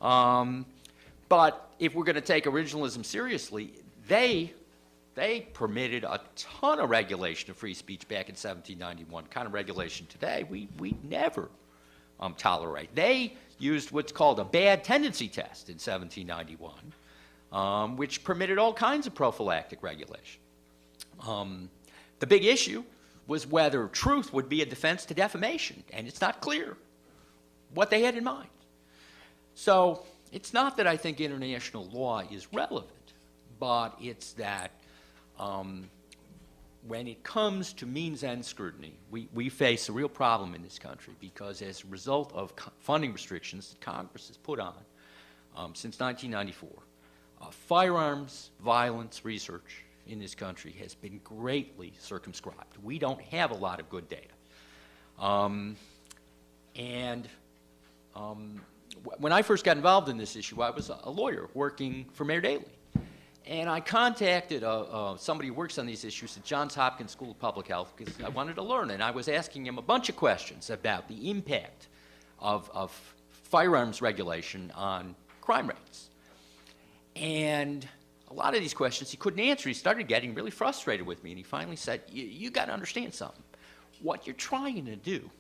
But if we're going to take originalism seriously, they permitted a ton of regulation of free speech back in 1791, kind of regulation today we never tolerate. They used what's called a bad tendency test in 1791, which permitted all kinds of prophylactic regulation. The big issue was whether truth would be a defense to defamation, and it's not clear what they had in mind. So it's not that I think international law is relevant, but it's that when it comes to means-end scrutiny, we face a real problem in this country, because as a result of funding restrictions that Congress has put on since 1994, firearms violence research in this country has been greatly circumscribed. We don't have a lot of good data. When I first got involved in this issue, I was a lawyer working for Mayor Daley. And I contacted somebody who works on these issues at Johns Hopkins School of Public Health because I wanted to learn. And I was asking him a bunch of questions about the impact of firearms regulation on crime rates. And a lot of these questions he couldn't answer. He started getting really frustrated with me, and he finally said, you got to understand something. What you're trying to do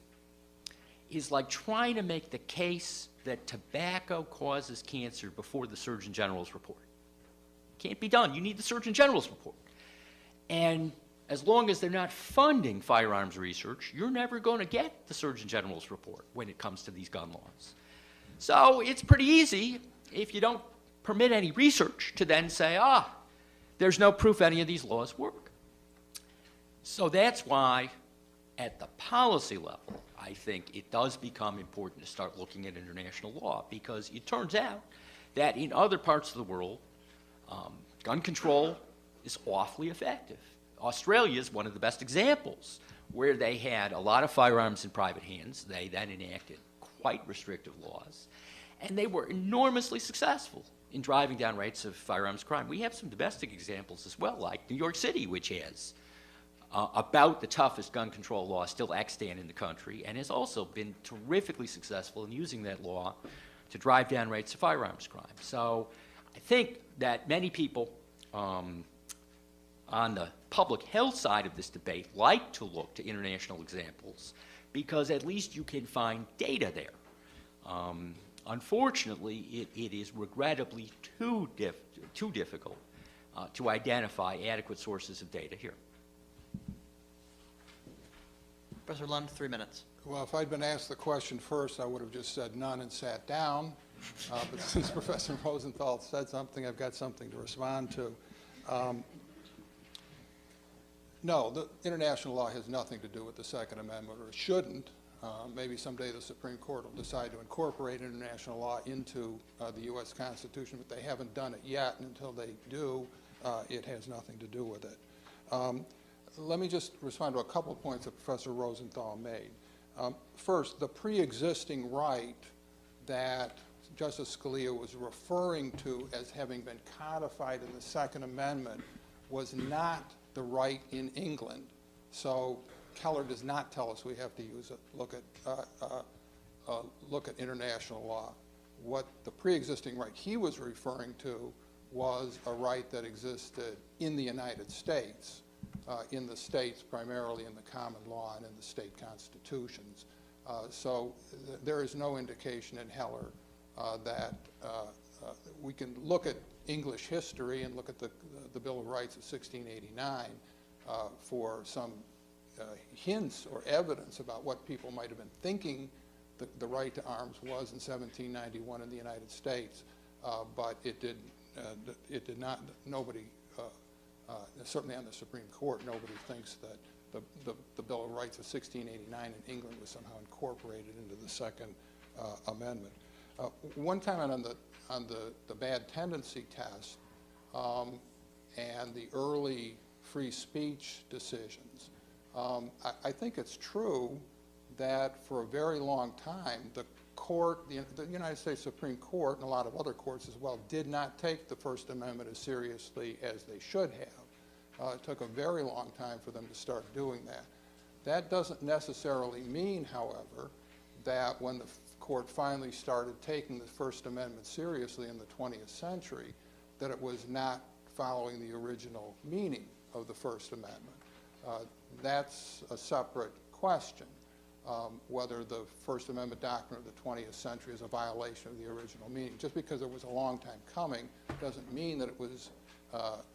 is like trying to make the case that tobacco causes cancer before the Surgeon General's report. Can't be done. You need the Surgeon General's report. And as long as they're not funding firearms research, you're never going to get the Surgeon General's report when it comes to these gun laws. So it's pretty easy, if you don't permit any research, to then say, there's no proof any of these laws work. So that's why, at the policy level, I think it does become important to start looking at international law, because it turns out that in other parts of the world, gun control is awfully effective. Australia is one of the best examples, where they had a lot of firearms in private hands. They then enacted quite restrictive laws, and they were enormously successful in driving down rates of firearms crime. We have some domestic examples as well, like New York City, which has about the toughest gun control law still extant in the country, and has also been terrifically successful in using that law to drive down rates of firearms crime. So I think that many people on the public health side of this debate like to look to international examples because at least you can find data there. Unfortunately, it is regrettably too difficult to identify adequate sources of data here. Professor Lund, 3 minutes. Well, if I'd been asked the question first, I would have just said none and sat down. But since Professor Rosenthal said something, I've got something to respond to. No, the international law has nothing to do with the Second Amendment, or it shouldn't. Maybe someday the Supreme Court will decide to incorporate international law into the U.S. Constitution, but they haven't done it yet, and until they do, it has nothing to do with it. Let me just respond to a couple of points that Professor Rosenthal made. First, the pre-existing right that Justice Scalia was referring to as having been codified in the Second Amendment was not the right in England. So Keller does not tell us we have to look at international law. What the pre-existing right he was referring to was a right that existed in the United States, in the states, primarily in the common law and in the state constitutions. So there is no indication in Heller that we can look at English history and look at the Bill of Rights of 1689 for some hints or evidence about what people might have been thinking the right to arms was in 1791 in the United States, but it did not. Nobody, certainly on the Supreme Court, nobody thinks that the Bill of Rights of 1689 in England was somehow incorporated into the Second Amendment. One comment on the bad tendency test and the early free speech decisions. I think it's true that for a very long time, the United States Supreme Court and a lot of other courts as well did not take the First Amendment as seriously as they should have. It took a very long time for them to start doing that. That doesn't necessarily mean, however, that when the court finally started taking the First Amendment seriously in the 20th century, that it was not following the original meaning of the First Amendment. That's a separate question, whether the First Amendment doctrine of the 20th century is a violation of the original meaning. Just because it was a long time coming doesn't mean that it was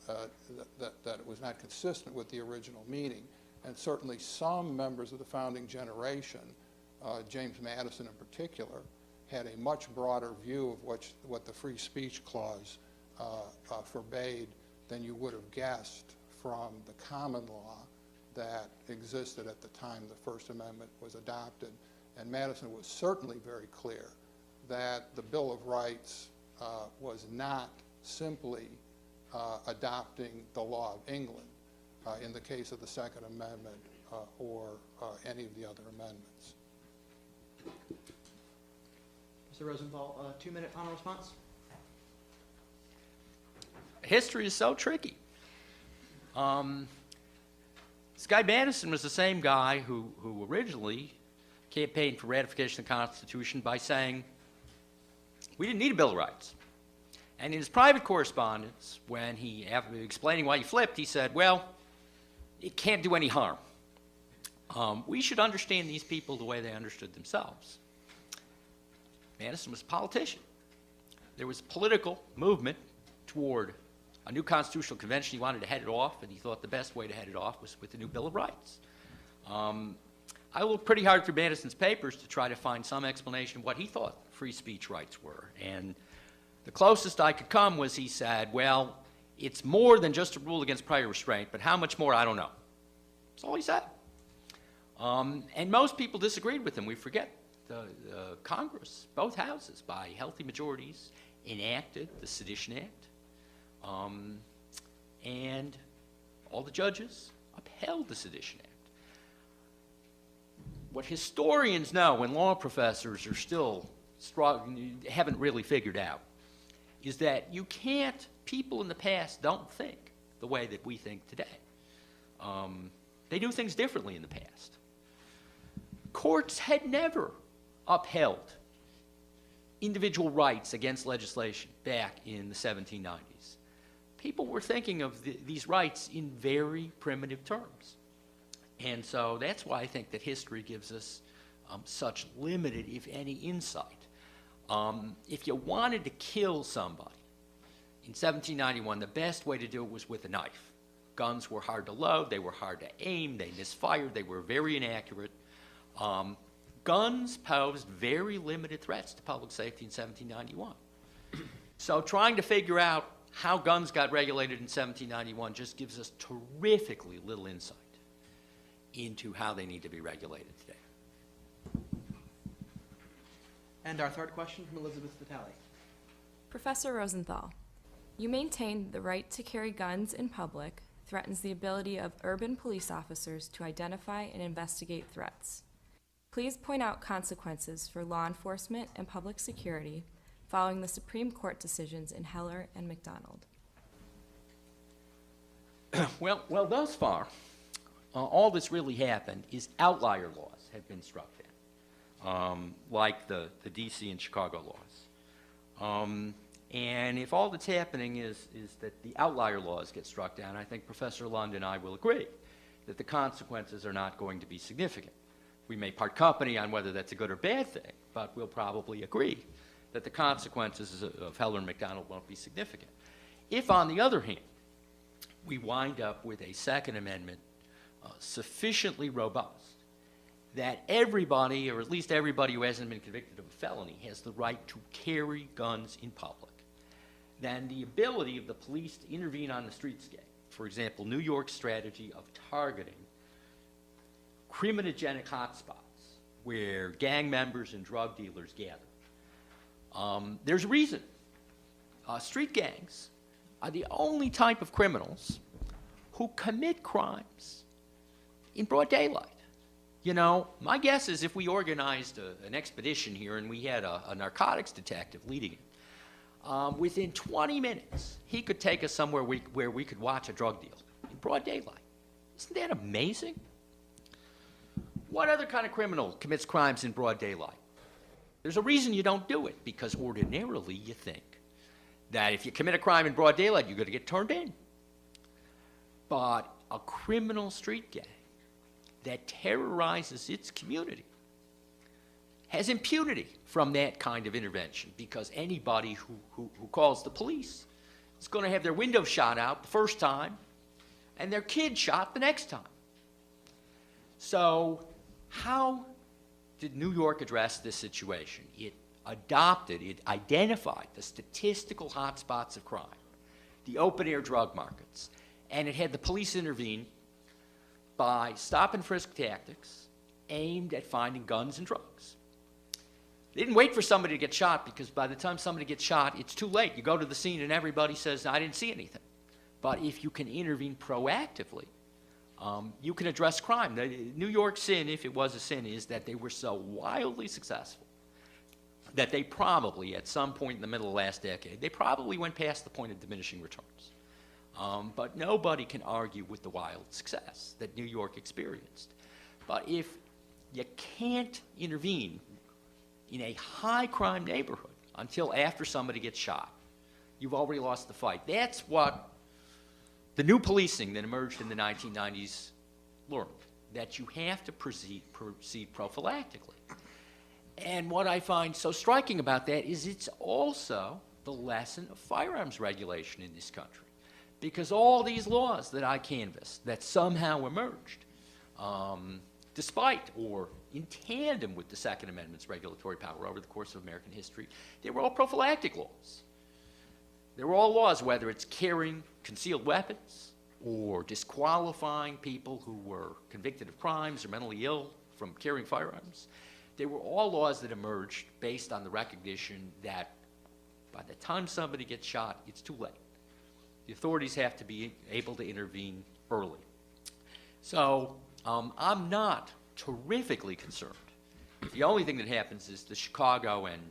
that it was not consistent with the original meaning. And certainly some members of the founding generation, James Madison in particular, had a much broader view of what the Free Speech Clause forbade than you would have guessed from the common law that existed at the time the First Amendment was adopted. And Madison was certainly very clear that the Bill of Rights was not simply adopting the law of England in the case of the Second Amendment or any of the other amendments. Mr. Rosenthal, 2-minute final response. History is so tricky. This guy Madison was the same guy who originally campaigned for ratification of the Constitution by saying we didn't need a Bill of Rights. And in his private correspondence, when he, after explaining why he flipped, he said, well, it can't do any harm. We should understand these people the way they understood themselves. Madison was a politician. There was a political movement toward a new constitutional convention. He wanted to head it off, and he thought the best way to head it off was with the new Bill of Rights. I looked pretty hard through Madison's papers to try to find some explanation of what he thought free speech rights were. And the closest I could come was he said, well, it's more than just a rule against prior restraint, but how much more, I don't know. That's all he said. And most people disagreed with him. We forget the Congress, both houses, by healthy majorities, enacted the Sedition Act. And all the judges upheld the Sedition Act. What historians know and law professors are still haven't really figured out is that people in the past don't think the way that we think today. They do things differently in the past. Courts had never upheld individual rights against legislation back in the 1790s. People were thinking of these rights in very primitive terms. And so that's why I think that history gives us such limited, if any, insight. If you wanted to kill somebody in 1791, the best way to do it was with a knife. Guns were hard to load, they were hard to aim, they misfired, they were very inaccurate. Guns posed very limited threats to public safety in 1791. So trying to figure out how guns got regulated in 1791 just gives us terrifically little insight into how they need to be regulated today. And our third question from Elizabeth Vitale. Professor Rosenthal, you maintain the right to carry guns in public threatens the ability of urban police officers to identify and investigate threats. Please point out consequences for law enforcement and public security following the Supreme Court decisions in Heller and McDonald. Well, thus far, all that's really happened is outlier laws have been struck down, like the D.C. and Chicago laws. And if all that's happening is that the outlier laws get struck down, I think Professor Lund and I will agree that the consequences are not going to be significant. We may part company on whether that's a good or bad thing, but we'll probably agree that the consequences of Heller and McDonald won't be significant. If, on the other hand, we wind up with a Second Amendment sufficiently robust that everybody, or at least everybody who hasn't been convicted of a felony, has the right to carry guns in public, then the ability of the police to intervene on the streetscape, for example, New York's strategy of targeting criminogenic hotspots where gang members and drug dealers gather. There's a reason. Street gangs are the only type of criminals who commit crimes in broad daylight. You know, my guess is if we organized an expedition here and we had a narcotics detective leading it, within 20 minutes, he could take us somewhere where we could watch a drug deal in broad daylight. Isn't that amazing? What other kind of criminal commits crimes in broad daylight? There's a reason you don't do it, because ordinarily you think that if you commit a crime in broad daylight, you're going to get turned in. But a criminal street gang that terrorizes its community has impunity from that kind of intervention, because anybody who calls the police is going to have their window shot out the first time and their kid shot the next time. So how did New York address this situation? It identified the statistical hotspots of crime, the open-air drug markets, and it had the police intervene by stop and frisk tactics aimed at finding guns and drugs. They didn't wait for somebody to get shot, because by the time somebody gets shot, it's too late. You go to the scene and everybody says, I didn't see anything. But if you can intervene proactively, you can address crime. The New York sin, if it was a sin, is that they were so wildly successful that they probably, at some point in the middle of the last decade, they probably went past the point of diminishing returns. But nobody can argue with the wild success that New York experienced. But if you can't intervene in a high-crime neighborhood until after somebody gets shot, you've already lost the fight. That's what the new policing that emerged in the 1990s learned, that you have to proceed prophylactically. And what I find so striking about that is it's also the lesson of firearms regulation in this country. Because all these laws that I canvassed that somehow emerged, despite or in tandem with the Second Amendment's regulatory power over the course of American history, they were all prophylactic laws. They were all laws, whether it's carrying concealed weapons or disqualifying people who were convicted of crimes or mentally ill from carrying firearms. They were all laws that emerged based on the recognition that by the time somebody gets shot, it's too late. The authorities have to be able to intervene early. So I'm not terrifically concerned. The only thing that happens is the Chicago and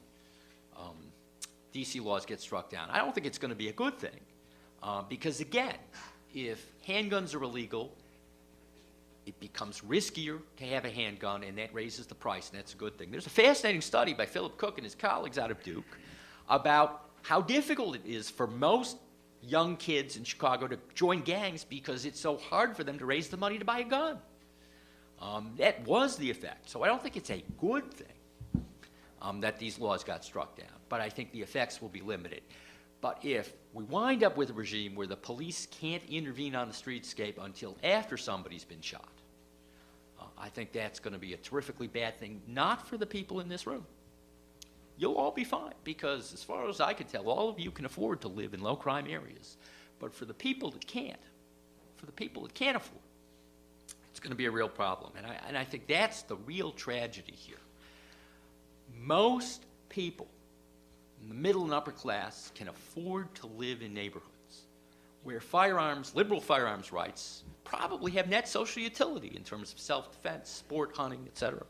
DC laws get struck down. I don't think it's going to be a good thing because, again, if handguns are illegal, it becomes riskier to have a handgun, and that raises the price, and that's a good thing. There's a fascinating study by Philip Cook and his colleagues out of Duke about how difficult it is for most young kids in Chicago to join gangs because it's so hard for them to raise the money to buy a gun. That was the effect. So I don't think it's a good thing that these laws got struck down, but I think the effects will be limited. But if we wind up with a regime where the police can't intervene on the streetscape until after somebody's been shot, I think that's going to be a terrifically bad thing, not for the people in this room. You'll all be fine, because as far as I can tell, all of you can afford to live in low-crime areas. But for the people that can't, afford, it's going to be a real problem. And I think that's the real tragedy here. Most people in the middle and upper class can afford to live in neighborhoods where liberal firearms rights probably have net social utility in terms of self-defense, sport, hunting, etc.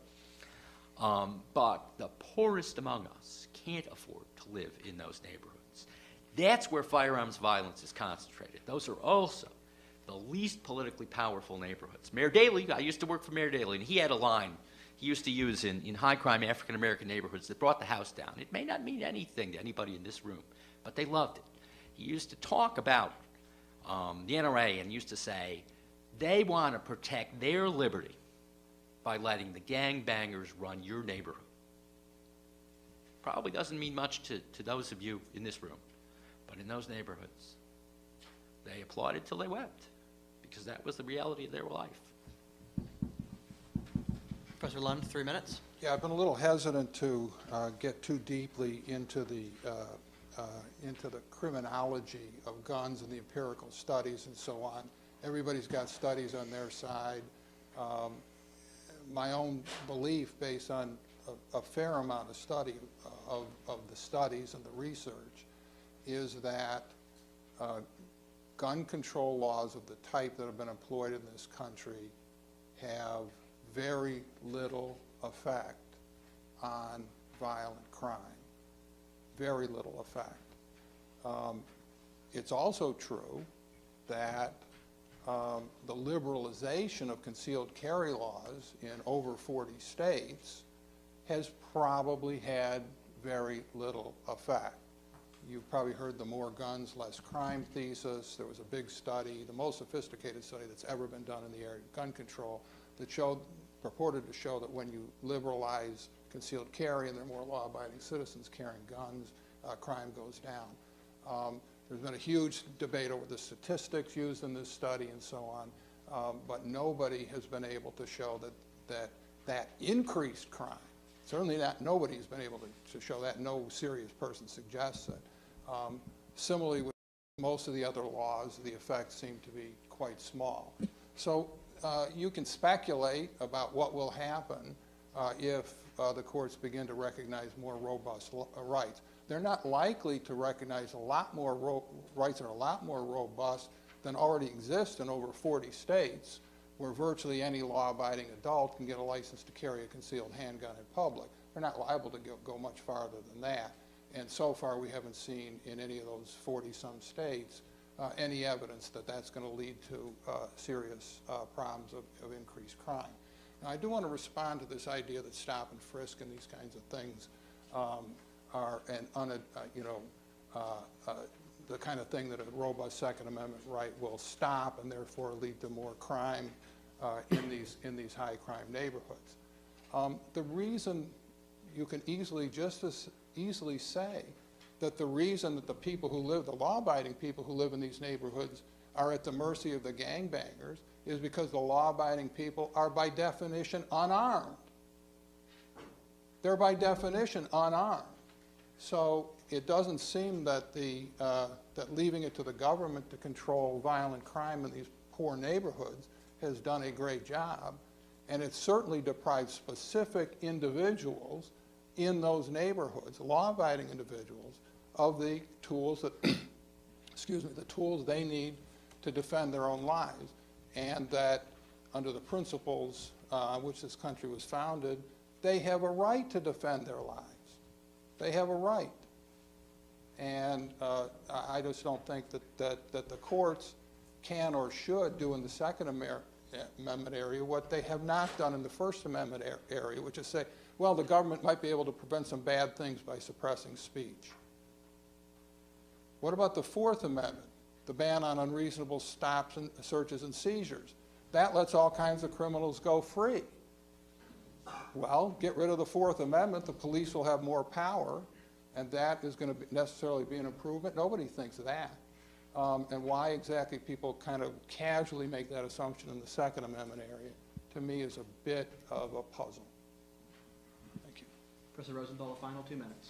But the poorest among us can't afford to live in those neighborhoods. That's where firearms violence is concentrated. Those are also the least politically powerful neighborhoods. Mayor Daley, I used to work for Mayor Daley, and he had a line he used to use in high-crime African-American neighborhoods that brought the house down. It may not mean anything to anybody in this room, but they loved it. He used to talk about the NRA and used to say they want to protect their liberty by letting the gangbangers run your neighborhood. Probably doesn't mean much to those of you in this room, but in those neighborhoods, they applauded till they wept, because that was the reality of their life. Professor Lund, 3 minutes. Yeah, I've been a little hesitant to get too deeply into the criminology of guns and the empirical studies and so on. Everybody's got studies on their side. My own belief, based on a fair amount of study of the studies and the research, is that gun control laws of the type that have been employed in this country have very little effect on violent crime. Very little effect. It's also true that the liberalization of concealed carry laws in over 40 states has probably had very little effect. You've probably heard the more guns, less crime thesis. There was a big study, the most sophisticated study that's ever been done in the area of gun control, that purported to show that when you liberalize concealed carry and there are more law-abiding citizens carrying guns, crime goes down. There's been a huge debate over the statistics used in this study and so on, but nobody has been able to show that increased crime. Certainly nobody has been able to show that. No serious person suggests it. Similarly, with most of the other laws, the effects seem to be quite small. So you can speculate about what will happen if the courts begin to recognize more robust rights. They're not likely to recognize a lot more rights that are a lot more robust than already exist in over 40 states, where virtually any law-abiding adult can get a license to carry a concealed handgun in public. They're not liable to go much farther than that. And so far, we haven't seen in any of those 40-some states any evidence that that's going to lead to serious problems of increased crime. Now, I do want to respond to this idea that stop and frisk and these kinds of things are the kind of thing that a robust Second Amendment right will stop and therefore lead to more crime in these high crime neighborhoods. The reason you can just as easily say that the reason that the law-abiding people who live in these neighborhoods are at the mercy of the gangbangers is because the law-abiding people are by definition unarmed. They're by definition unarmed. So it doesn't seem that that leaving it to the government to control violent crime in these poor neighborhoods has done a great job, and it certainly deprives specific individuals in those neighborhoods, law-abiding individuals, of the tools that, the tools they need to defend their own lives, and that under the principles on which this country was founded, they have a right to defend their lives. They have a right. And I just don't think that the courts can or should do in the Second Amendment area what they have not done in the First Amendment area, which is say, well, the government might be able to prevent some bad things by suppressing speech. What about the Fourth Amendment, the ban on unreasonable stops and searches and seizures? That lets all kinds of criminals go free. Well, get rid of the Fourth Amendment, the police will have more power, and that is going to necessarily be an improvement. Nobody thinks of that. And why exactly people kind of casually make that assumption in the Second Amendment area, to me, is a bit of a puzzle. Thank you. Professor Rosenthal, a final 2 minutes.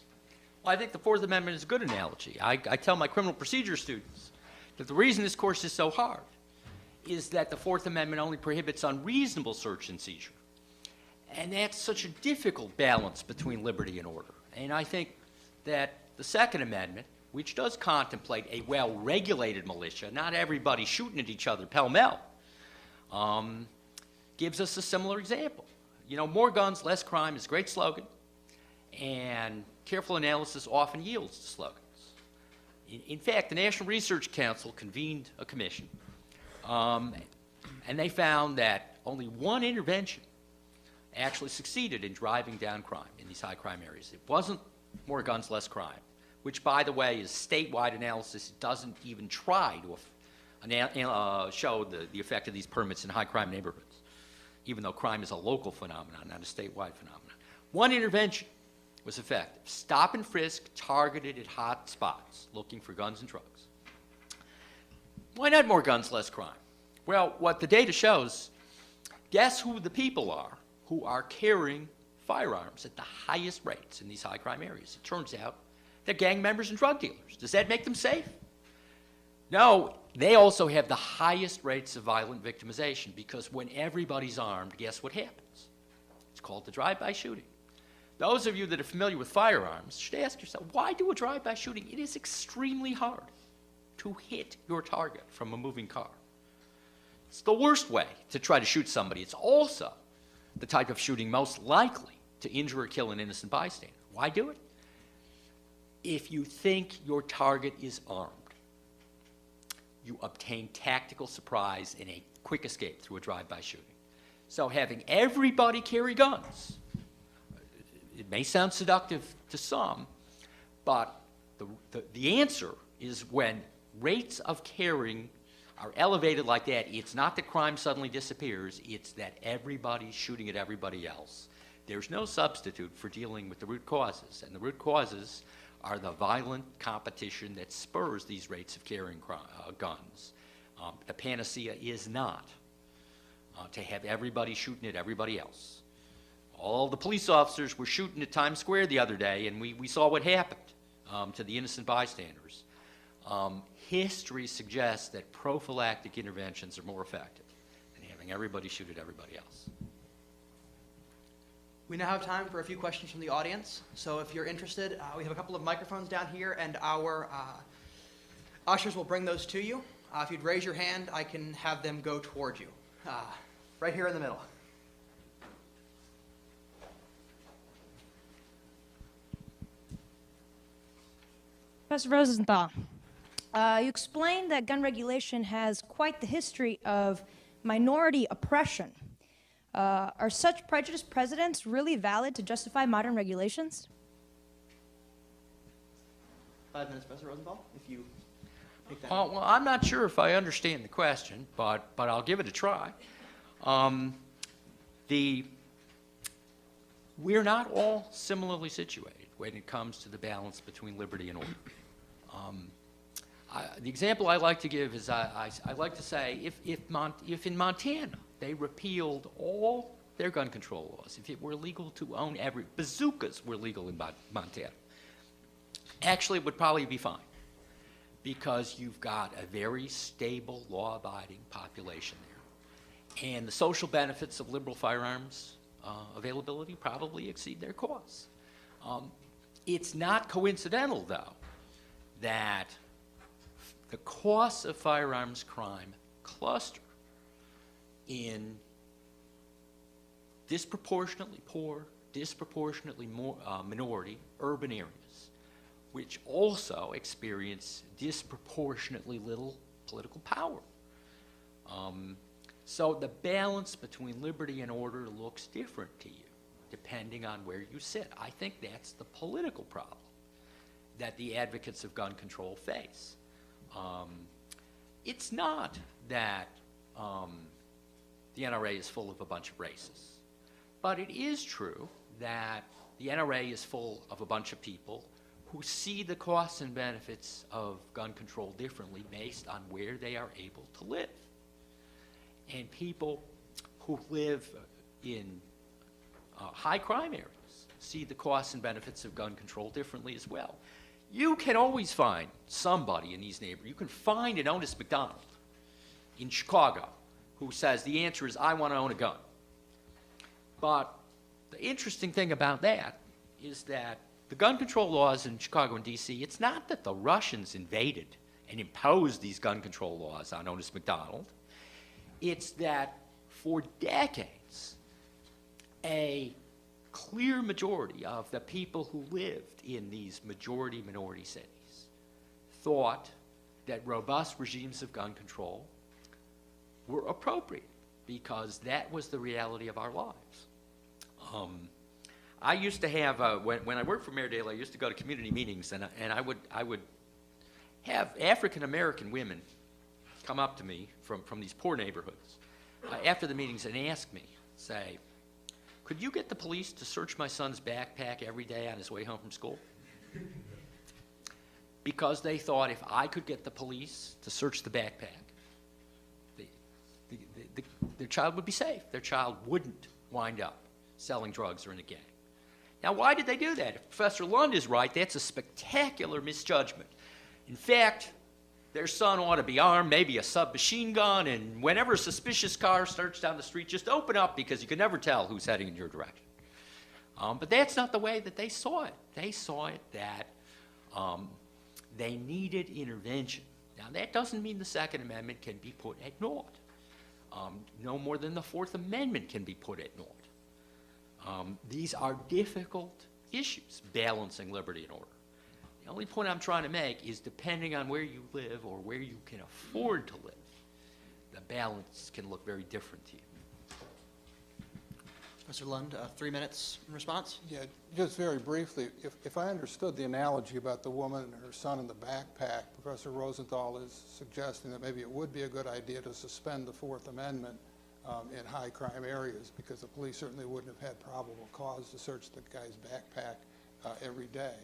Well, I think the Fourth Amendment is a good analogy. I tell my criminal procedure students that the reason this course is so hard is that the Fourth Amendment only prohibits unreasonable search and seizure. And that's such a difficult balance between liberty and order. And I think that the Second Amendment, which does contemplate a well-regulated militia, not everybody shooting at each other pell-mell, gives us a similar example. You know, more guns, less crime is a great slogan, and careful analysis often yields to slogans. In fact, the National Research Council convened a commission, and they found that only one intervention actually succeeded in driving down crime in these high-crime areas. It wasn't more guns, less crime, which, by the way, is statewide analysis. It doesn't even try to show the effect of these permits in high-crime neighborhoods, even though crime is a local phenomenon, not a statewide phenomenon. One intervention was effective. Stop and frisk targeted at hot spots, looking for guns and drugs. Why not more guns, less crime? Well, what the data shows, guess who the people are who are carrying firearms at the highest rates in these high-crime areas? It turns out they're gang members and drug dealers. Does that make them safe? No, they also have the highest rates of violent victimization, because when everybody's armed, guess what happens? It's called the drive-by shooting. Those of you that are familiar with firearms should ask yourself, why do a drive-by shooting? It is extremely hard to hit your target from a moving car. It's the worst way to try to shoot somebody. It's also the type of shooting most likely to injure or kill an innocent bystander. Why do it? If you think your target is armed, you obtain tactical surprise and a quick escape through a drive-by shooting. So having everybody carry guns, it may sound seductive to some, but the answer is when rates of carrying are elevated like that, it's not that crime suddenly disappears, it's that everybody's shooting at everybody else. There's no substitute for dealing with the root causes, and the root causes are the violent competition that spurs these rates of carrying guns. The panacea is not to have everybody shooting at everybody else. All the police officers were shooting at Times Square the other day, and we saw what happened to the innocent bystanders. History suggests that prophylactic interventions are more effective than having everybody shoot at everybody else. We now have time for a few questions from the audience. So if you're interested, we have a couple of microphones down here, and our ushers will bring those to you. If you'd raise your hand, I can have them go toward you. Right here in the middle. Professor Rosenthal, you explained that gun regulation has quite the history of minority oppression. Are such prejudiced precedents really valid to justify modern regulations? 5 minutes, Professor Rosenthal, if you take that. Well, I'm not sure if I understand the question, but I'll give it a try. We're not all similarly situated when it comes to the balance between liberty and order. The example I like to give is I like to say if in Montana they repealed all their gun control laws, if it were legal to own bazookas were legal in Montana, actually it would probably be fine, because you've got a very stable, law-abiding population there. And the social benefits of liberal firearms availability probably exceed their costs. It's not coincidental, though, that the costs of firearms crime cluster in disproportionately poor, disproportionately more minority urban areas. which also experience disproportionately little political power. So the balance between liberty and order looks different to you, depending on where you sit. I think that's the political problem that the advocates of gun control face. It's not that the NRA is full of a bunch of racists, but it is true that the NRA is full of a bunch of people who see the costs and benefits of gun control differently based on where they are able to live. And people who live in high crime areas see the costs and benefits of gun control differently as well. You can always find somebody in these neighborhoods. You can find an honest McDonald in Chicago who says the answer is, I want to own a gun. But the interesting thing about that is that the gun control laws in Chicago and D.C., it's not that the Russians invaded and imposed these gun control laws on honest McDonald. It's that for decades, a clear majority of the people who lived in these majority-minority cities thought that robust regimes of gun control were appropriate because that was the reality of our lives. I used to have, when I worked for Mayor Daley, I used to go to community meetings, and I would have African-American women come up to me from these poor neighborhoods after the meetings and ask me, say, could you get the police to search my son's backpack every day on his way home from school? Because they thought if I could get the police to search the backpack, their child would be safe. Their child wouldn't wind up selling drugs or in a gang. Now, why did they do that? If Professor Lund is right, that's a spectacular misjudgment. In fact, their son ought to be armed, maybe a submachine gun, and whenever a suspicious car starts down the street, just open up because you can never tell who's heading in your direction. But that's not the way that they saw it. They saw it that they needed intervention. Now, that doesn't mean the Second Amendment can be put at naught. No more than the Fourth Amendment can be put at naught. These are difficult issues, balancing liberty and order. The only point I'm trying to make is depending on where you live or where you can afford to live, the balance can look very different to you. Mr. Lund, 3 minutes in response. Yeah, just very briefly, if I understood the analogy about the woman and her son in the backpack, Professor Rosenthal is suggesting that maybe it would be a good idea to suspend the Fourth Amendment in high crime areas because the police certainly wouldn't have had probable cause to search the guy's backpack every day.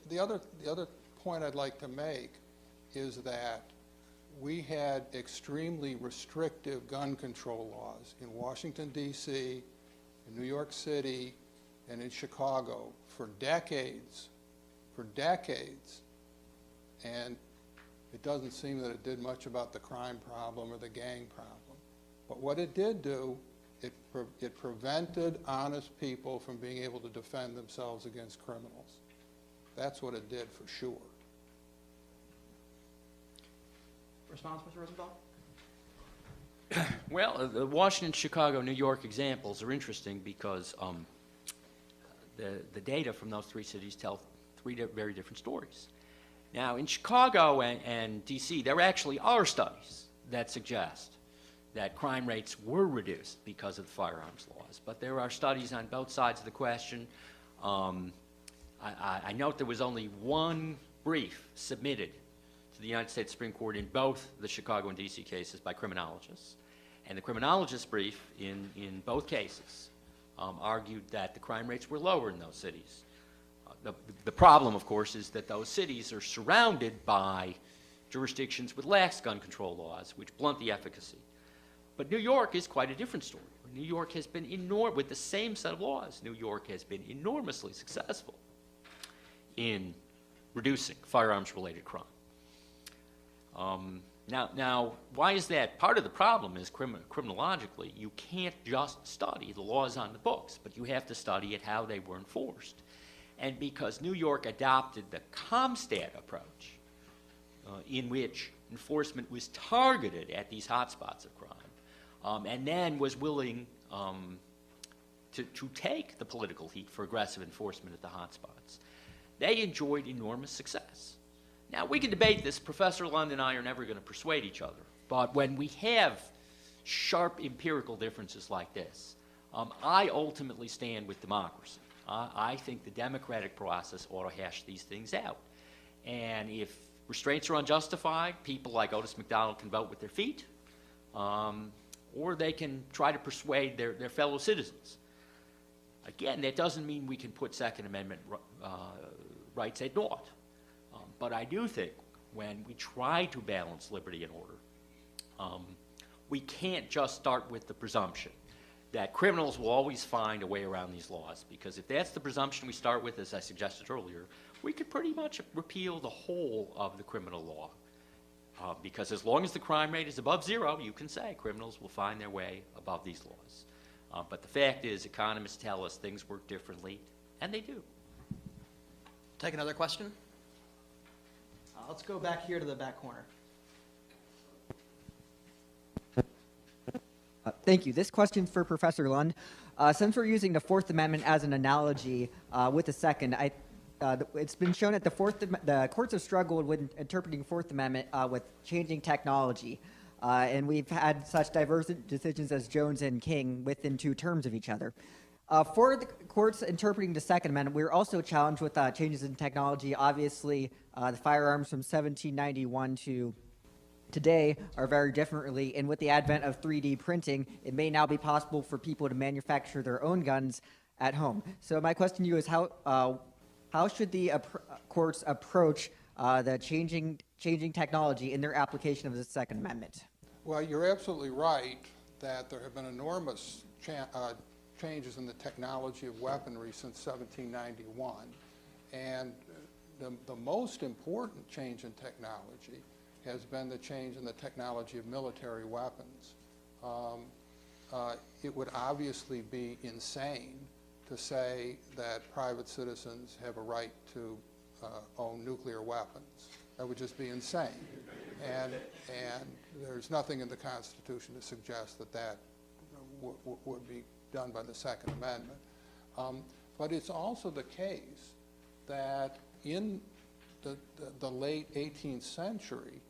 The other point I'd like to make is that we had extremely restrictive gun control laws in Washington, D.C., in New York City, and in Chicago for decades, and it doesn't seem that it did much about the crime problem or the gang problem. But what it did do, it prevented honest people from being able to defend themselves against criminals. That's what it did for sure. Response, Mr. Rosenthal? Well, the Washington, Chicago, New York examples are interesting because the data from those three cities tell three very different stories. Now, in Chicago and D.C., there actually are studies that suggest that crime rates were reduced because of the firearms laws, but there are studies on both sides of the question. I note there was only one brief submitted to the United States Supreme Court in both the Chicago and D.C. cases by criminologists. And the criminologist brief in both cases argued that the crime rates were lower in those cities. The problem, of course, is that those cities are surrounded by jurisdictions with lax gun control laws, which blunt the efficacy. But New York is quite a different story. New York has been with the same set of laws, New York has been enormously successful in reducing firearms-related crime. Now, why is that? Part of the problem is criminologically, you can't just study the laws on the books, but you have to study it how they were enforced. And because New York adopted the Comstat approach, in which enforcement was targeted at these hotspots of crime, and then was willing to take the political heat for aggressive enforcement at the hotspots, they enjoyed enormous success. Now, we can debate this. Professor Lund and I are never going to persuade each other. But when we have sharp empirical differences like this, I ultimately stand with democracy. I think the democratic process ought to hash these things out. And if restraints are unjustified, people like Otis McDonald can vote with their feet, or they can try to persuade their fellow citizens. Again, that doesn't mean we can put Second Amendment rights at naught. But I do think when we try to balance liberty and order, we can't just start with the presumption that criminals will always find a way around these laws, because if that's the presumption we start with, as I suggested earlier, we could pretty much repeal the whole of the criminal law. Because as long as the crime rate is above 0, you can say criminals will find their way above these laws. But the fact is, economists tell us things work differently, and they do. Take another question. Let's go back here to the back corner. Thank you. This question's for Professor Lund. Since we're using the Fourth Amendment as an analogy with the Second, it's been shown that the courts have struggled with interpreting Fourth Amendment with changing technology. And we've had such diverse decisions as Jones and King within 2 terms of each other. For the courts interpreting the Second Amendment, we're also challenged with changes in technology. Obviously, the firearms from 1791 to today are very differently, and with the advent of 3D printing, it may now be possible for people to manufacture their own guns at home. So my question to you is how should the courts approach the changing technology in their application of the Second Amendment? Well, you're absolutely right that there have been enormous changes in the technology of weaponry since 1791. And the most important change in technology has been the change in the technology of military weapons. It would obviously be insane to say that private citizens have a right to own nuclear weapons. That would just be insane. And there's nothing in the Constitution to suggest that that would be done by the Second Amendment. But it's also the case that in the late 18th century,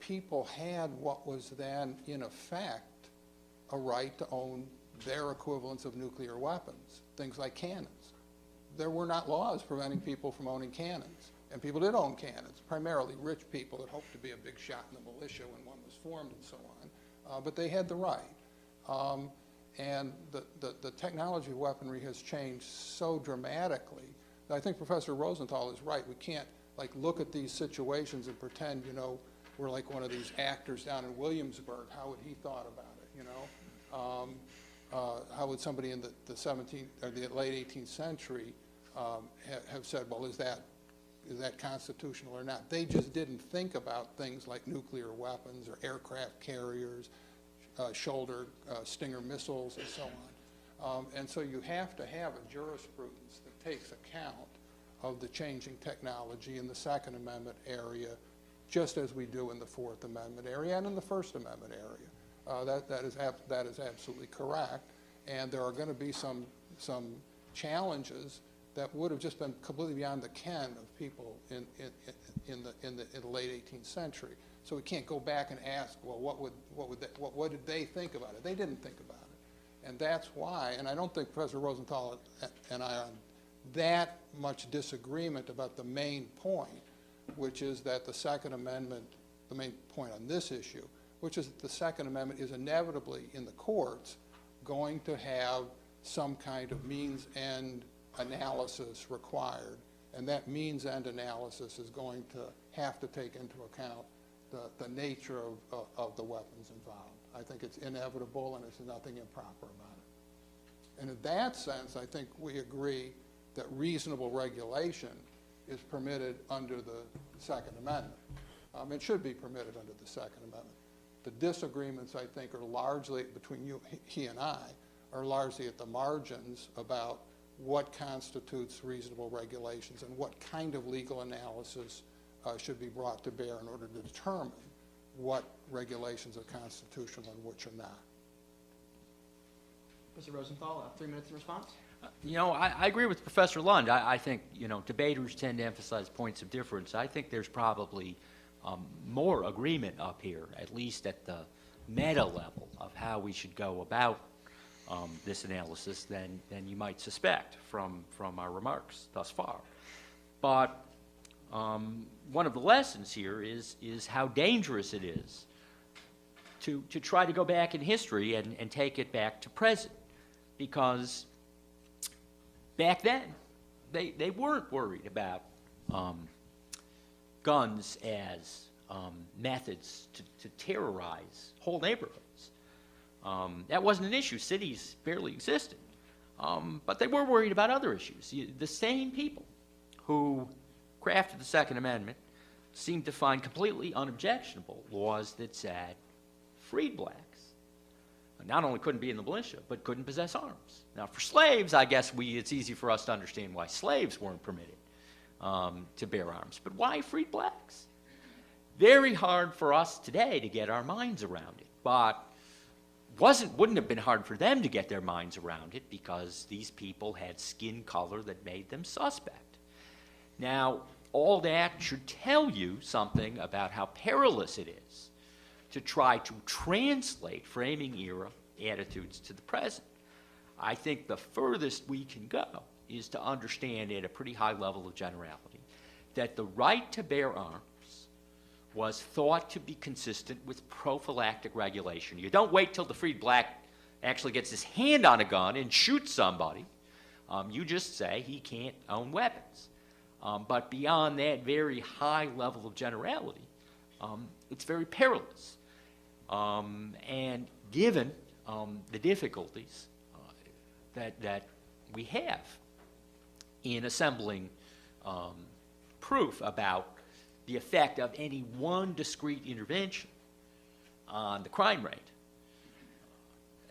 people had what was then, in effect, a right to own their equivalents of nuclear weapons, things like cannons. There were not laws preventing people from owning cannons, and people did own cannons, primarily rich people that hoped to be a big shot in the militia when one was formed and so on, but they had the right. And the technology of weaponry has changed so dramatically that I think Professor Rosenthal is right. We can't look at these situations and pretend, we're like one of these actors down in Williamsburg. How would he thought about it, how would somebody in the late 18th century have said, well, is that constitutional or not? They just didn't think about things like nuclear weapons or aircraft carriers, shoulder Stinger missiles, and so on. And so you have to have a jurisprudence that takes account of the changing technology in the Second Amendment area, just as we do in the Fourth Amendment area and in the First Amendment area. That is absolutely correct. And there are going to be some challenges that would have just been completely beyond the ken of people in the late 18th century. So we can't go back and ask, well, what did they think about it? They didn't think about it. And that's why, and I don't think Professor Rosenthal and I are on that much disagreement about the main point, which is that the Second Amendment, the main point on this issue, which is that the Second Amendment is inevitably in the courts going to have some kind of means-end analysis required. And that means-end analysis is going to have to take into account the nature of the weapons involved. I think it's inevitable and there's nothing improper about it. And in that sense, I think we agree that reasonable regulation is permitted under the Second Amendment. It should be permitted under the Second Amendment. The disagreements, I think, are largely, between he and I, are largely at the margins about what constitutes reasonable regulations and what kind of legal analysis should be brought to bear in order to determine what regulations are constitutional and which are not. Mr. Rosenthal, 3 minutes in response. You know, I agree with Professor Lund. I think, you know, debaters tend to emphasize points of difference. I think there's probably more agreement up here, at least at the meta level of how we should go about this analysis than you might suspect from our remarks thus far. But one of the lessons here is how dangerous it is to try to go back in history and take it back to present, because back then they weren't worried about guns as methods to terrorize whole neighborhoods. That wasn't an issue. Cities barely existed. But they were worried about other issues. The same people who crafted the Second Amendment seemed to find completely unobjectionable laws that said freed blacks not only couldn't be in the militia, but couldn't possess arms. Now, for slaves, I guess it's easy for us to understand why slaves weren't permitted to bear arms. But why freed blacks? Very hard for us today to get our minds around it, but wouldn't have been hard for them to get their minds around it, because these people had skin color that made them suspect. Now, all that should tell you something about how perilous it is to try to translate framing era attitudes to the present. I think the furthest we can go is to understand at a pretty high level of generality that the right to bear arms was thought to be consistent with prophylactic regulation. You don't wait till the freed black actually gets his hand on a gun and shoots somebody. You just say he can't own weapons. But beyond that very high level of generality, it's very perilous. And given the difficulties that we have in assembling proof about the effect of any one discrete intervention on the crime rate,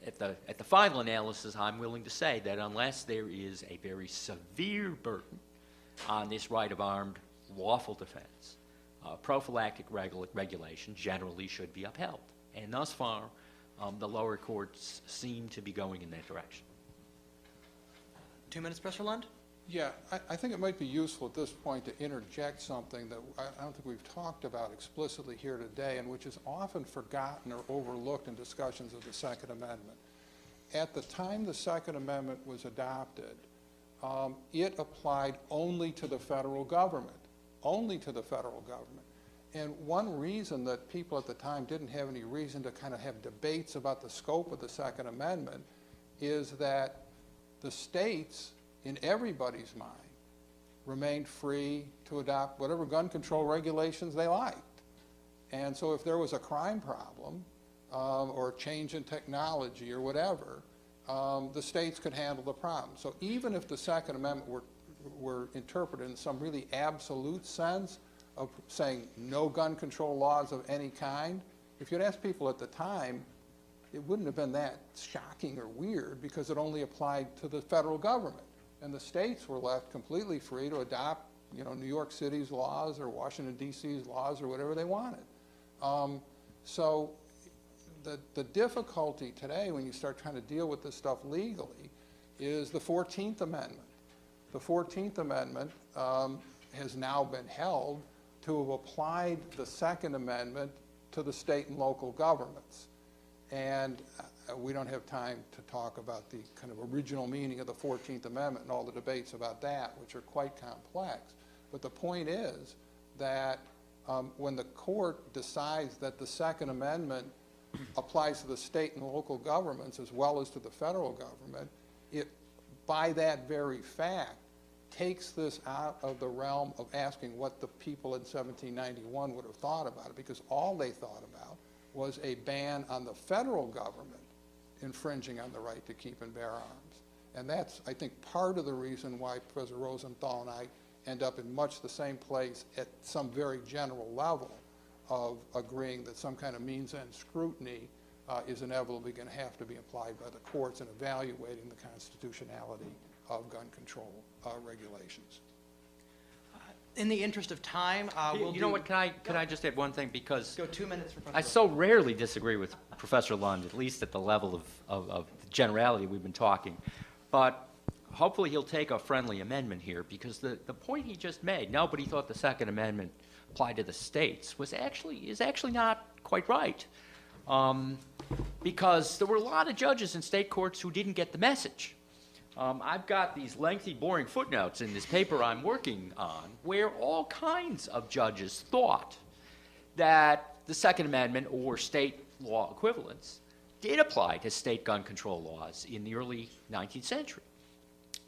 at the final analysis, I'm willing to say that unless there is a very severe burden on this right of armed lawful defense, prophylactic regulation generally should be upheld. And thus far, the lower courts seem to be going in that direction. 2 minutes, Professor Lund? Yeah, I think it might be useful at this point to interject something that I don't think we've talked about explicitly here today, and which is often forgotten or overlooked in discussions of the Second Amendment. At the time the Second Amendment was adopted, it applied only to the federal government, only to the federal government. And one reason that people at the time didn't have any reason to kind of have debates about the scope of the Second Amendment is that the states, in everybody's mind, remained free to adopt whatever gun control regulations they liked. And so if there was a crime problem or a change in technology or whatever, the states could handle the problem. So even if the Second Amendment were interpreted in some really absolute sense of saying no gun control laws of any kind, if you'd asked people at the time, it wouldn't have been that shocking or weird, because it only applied to the federal government. And the states were left completely free to adopt, you know, New York City's laws or Washington, D.C.'s laws or whatever they wanted. So the difficulty today when you start trying to deal with this stuff legally is the 14th Amendment. The 14th Amendment has now been held to have applied the Second Amendment to the state and local governments. And we don't have time to talk about the kind of original meaning of the 14th Amendment and all the debates about that, which are quite complex. But the point is that when the court decides that the Second Amendment applies to the state and local governments as well as to the federal government, it, by that very fact, takes this out of the realm of asking what the people in 1791 would have thought about it, because all they thought about was a ban on the federal government infringing on the right to keep and bear arms. And that's, I think, part of the reason why Professor Rosenthal and I end up in much the same place at some very general level of agreeing that some kind of means-end scrutiny is inevitably going to have to be applied by the courts in evaluating the constitutionality of gun control regulations. In the interest of time, You know what, can I just add one thing, because Go 2 minutes for Professor I so rarely disagree with Professor Lund, at least at the level of the generality we've been talking. But hopefully he'll take a friendly amendment here, because the point he just made, nobody thought the Second Amendment applied to the states, is actually not quite right. Because there were a lot of judges in state courts who didn't get the message. I've got these lengthy, boring footnotes in this paper I'm working on, where all kinds of judges thought that the Second Amendment or state law equivalents did apply to state gun control laws in the early 19th century.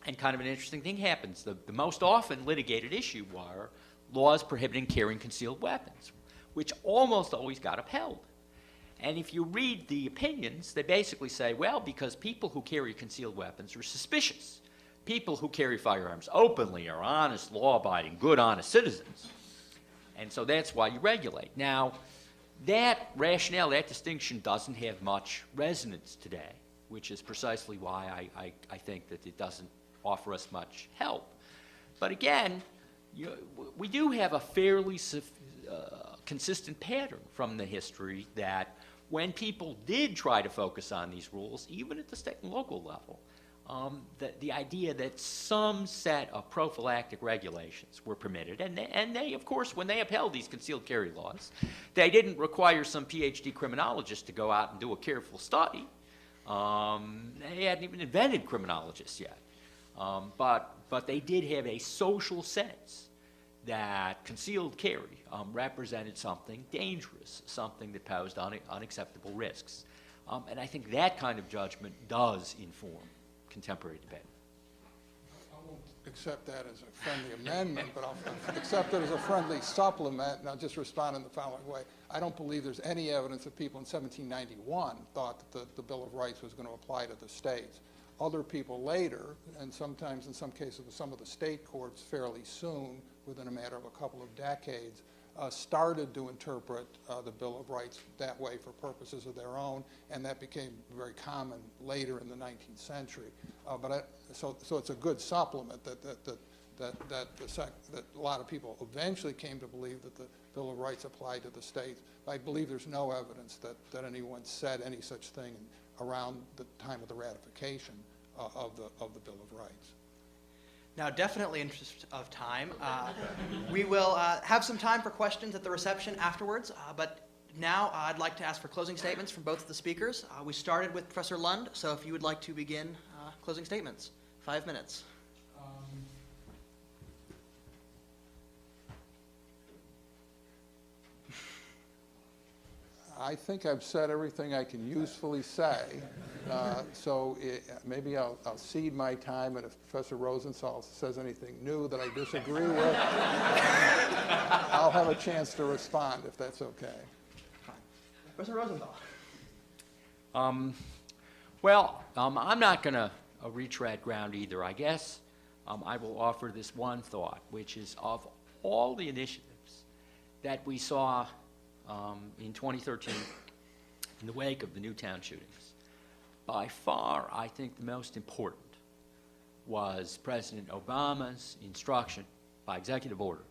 And kind of an interesting thing happens. The most often litigated issue were laws prohibiting carrying concealed weapons, which almost always got upheld. And if you read the opinions, they basically say, well, because people who carry concealed weapons are suspicious. People who carry firearms openly are honest, law-abiding, good, honest citizens. And so that's why you regulate. Now, that rationale, that distinction doesn't have much resonance today, which is precisely why I think that it doesn't offer us much help. But again, we do have a fairly consistent pattern from the history that when people did try to focus on these rules, even at the state and local level, the idea that some set of prophylactic regulations were permitted, and they, of course, when they upheld these concealed carry laws, they didn't require some PhD criminologist to go out and do a careful study. They hadn't even invented criminologists yet. But they did have a social sense that concealed carry represented something dangerous, something that posed unacceptable risks. And I think that kind of judgment does inform contemporary debate. I won't accept that as a friendly amendment, but I'll accept it as a friendly supplement, and I'll just respond in the following way. I don't believe there's any evidence that people in 1791 thought that the Bill of Rights was going to apply to the states. Other people later, and sometimes in some cases with some of the state courts fairly soon, within a matter of a couple of decades, started to interpret the Bill of Rights that way for purposes of their own, and that became very common later in the 19th century. So it's a good supplement that a lot of people eventually came to believe that the Bill of Rights applied to the states. I believe there's no evidence that anyone said any such thing around the time of the ratification of the Bill of Rights. Now, definitely in interest of time, we will have some time for questions at the reception afterwards, but now I'd like to ask for closing statements from both of the speakers. We started with Professor Lund, so if you would like to begin closing statements, 5 minutes. I think I've said everything I can usefully say, maybe I'll cede my time, and if Professor Rosenthal says anything new that I disagree with, I'll have a chance to respond, if that's okay. Fine. Professor Rosenthal. I'm not going to retread ground either. I guess I will offer this one thought, which is of all the initiatives that we saw in 2013, in the wake of the Newtown shootings, by far, I think the most important was President Obama's instruction by executive order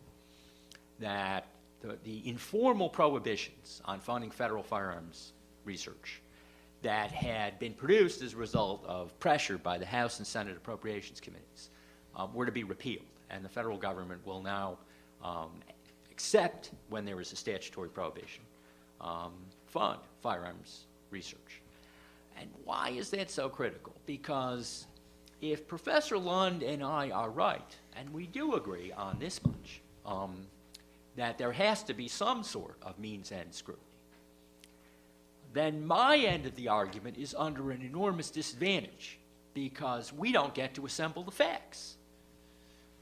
that the informal prohibitions on funding federal firearms research that had been produced as a result of pressure by the House and Senate Appropriations Committees were to be repealed, and the federal government will now except when there is a statutory prohibition, fund firearms research. And why is that so critical? Because if Professor Lund and I are right, and we do agree on this much, that there has to be some sort of means-end scrutiny, then my end of the argument is under an enormous disadvantage because we don't get to assemble the facts.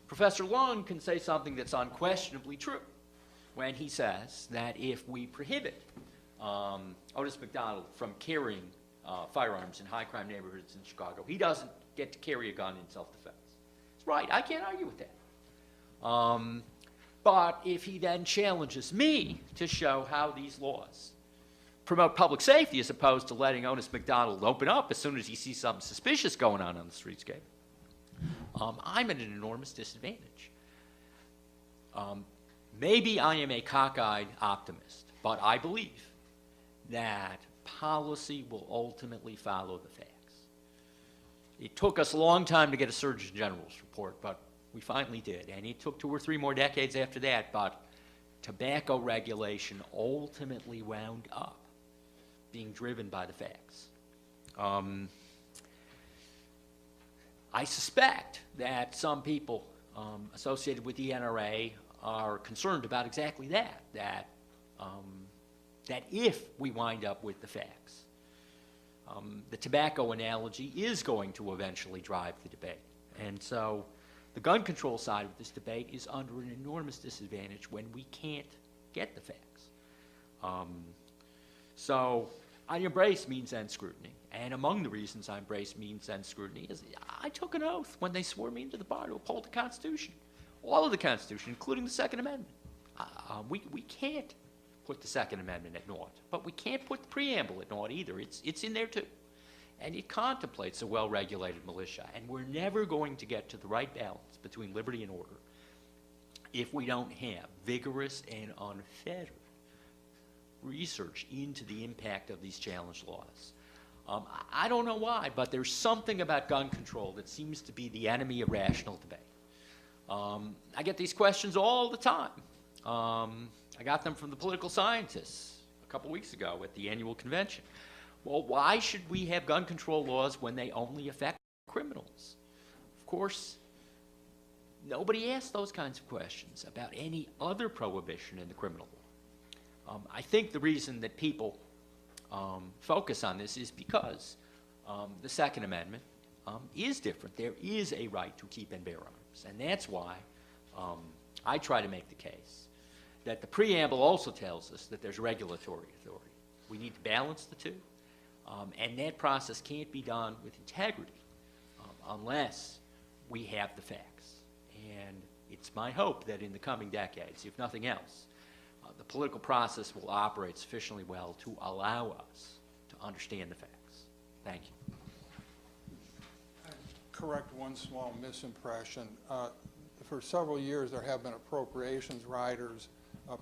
Professor Lund can say something that's unquestionably true when he says that if we prohibit Otis McDonald from carrying firearms in high-crime neighborhoods in Chicago, he doesn't get to carry a gun in self-defense. It's right. I can't argue with that. But if he then challenges me to show how these laws promote public safety as opposed to letting Otis McDonald open up as soon as he sees something suspicious going on the streetscape, I'm at an enormous disadvantage. Maybe I am a cockeyed optimist, but I believe that policy will ultimately follow the facts. It took us a long time to get a Surgeon General's report, but we finally did. And it took 2 or 3 more decades after that, but tobacco regulation ultimately wound up being driven by the facts. I suspect that some people associated with the NRA are concerned about exactly that, that if we wind up with the facts, the tobacco analogy is going to eventually drive the debate. And so the gun control side of this debate is under an enormous disadvantage when we can't get the facts. So I embrace means-end scrutiny. And among the reasons I embrace means-end scrutiny is I took an oath when they swore me into the bar to uphold the Constitution. All of the Constitution, including the Second Amendment. We can't put the Second Amendment at naught, but we can't put the preamble at naught either. It's in there too. And it contemplates a well-regulated militia. And we're never going to get to the right balance between liberty and order if we don't have vigorous and unfettered research into the impact of these challenge laws. I don't know why, but there's something about gun control that seems to be the enemy of rational debate. I get these questions all the time. I got them from the political scientists a couple weeks ago at the annual convention. Well, why should we have gun control laws when they only affect criminals? Of course, nobody asks those kinds of questions about any other prohibition in the criminal law. I think the reason that people focus on this is because the Second Amendment is different. There is a right to keep and bear arms, and that's why I try to make the case that the preamble also tells us that there's regulatory authority. We need to balance the two, and that process can't be done with integrity unless we have the facts. And it's my hope that in the coming decades, if nothing else, the political process will operate sufficiently well to allow us to understand the facts. Thank you. Correct one small misimpression. For several years, there have been appropriations riders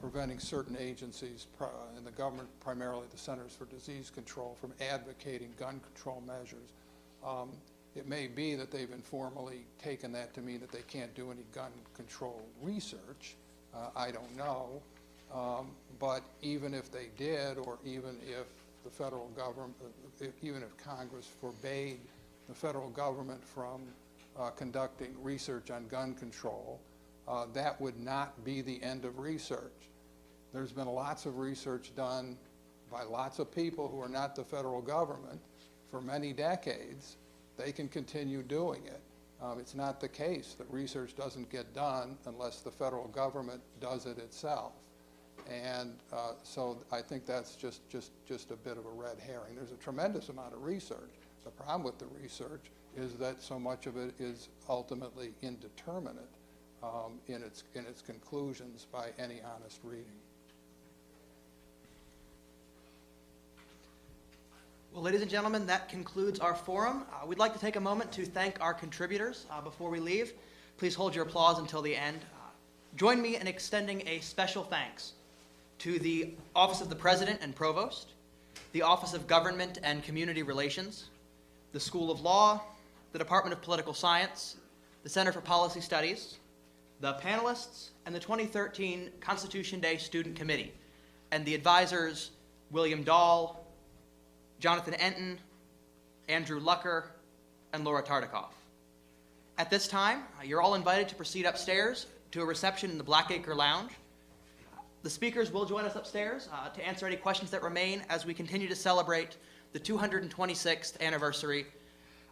preventing certain agencies in the government, primarily the Centers for Disease Control, from advocating gun control measures. It may be that they've informally taken that to mean that they can't do any gun control research. I don't know. But even if they did, or even if the federal government, even if Congress forbade the federal government from conducting research on gun control, that would not be the end of research. There's been lots of research done by lots of people who are not the federal government for many decades. They can continue doing it. It's not the case that research doesn't get done unless the federal government does it itself. And so I think that's just a bit of a red herring. There's a tremendous amount of research. The problem with the research is that so much of it is ultimately indeterminate in its conclusions by any honest reading. Well, ladies and gentlemen, that concludes our forum. We'd like to take a moment to thank our contributors before we leave. Please hold your applause until the end. Join me in extending a special thanks to the Office of the President and Provost, the Office of Government and Community Relations, the School of Law, the Department of Political Science, the Center for Policy Studies, the panelists, and the 2013 Constitution Day Student Committee, and the advisors William Dahl, Jonathan Enton, Andrew Lucker, and Laura Tartikoff. At this time, you're all invited to proceed upstairs to a reception in the Blackacre Lounge. The speakers will join us upstairs to answer any questions that remain as we continue to celebrate the 226th anniversary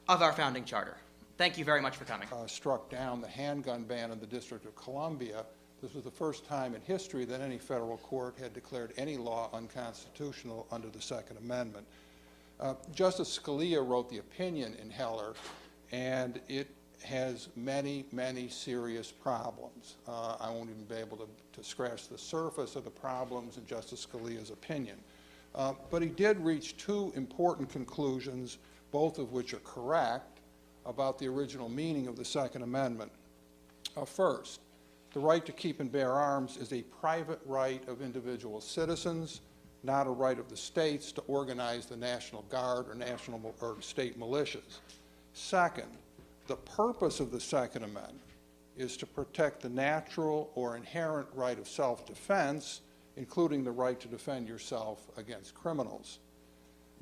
of our founding charter. Thank you very much for coming. Struck down the handgun ban in the District of Columbia. This was the first time in history that any federal court had declared any law unconstitutional under the Second Amendment. Justice Scalia wrote the opinion in Heller, and it has many, many serious problems. I won't even be able to scratch the surface of the problems in Justice Scalia's opinion. But he did reach 2 important conclusions, both of which are correct, about the original meaning of the Second Amendment. First, the right to keep and bear arms is a private right of individual citizens, not a right of the states to organize the National Guard or state militias. Second, the purpose of the Second Amendment is to protect the natural or inherent right of self-defense, including the right to defend yourself against criminals.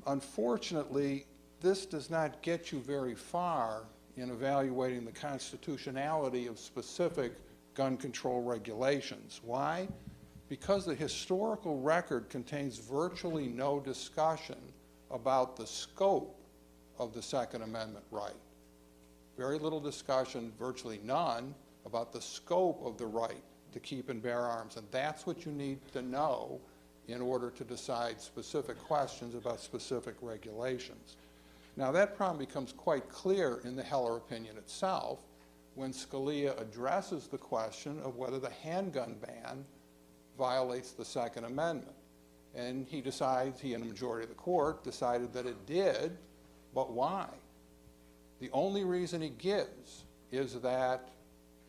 Unfortunately, this does not get you very far in evaluating the constitutionality of specific gun control regulations. Why? Because the historical record contains virtually no discussion about the scope of the Second Amendment right. Very little discussion, virtually none, about the scope of the right to keep and bear arms. And that's what you need to know in order to decide specific questions about specific regulations. Now, that problem becomes quite clear in the Heller opinion itself when Scalia addresses the question of whether the handgun ban violates the Second Amendment. And he decides, he and the majority of the court decided that it did, but why? The only reason he gives is that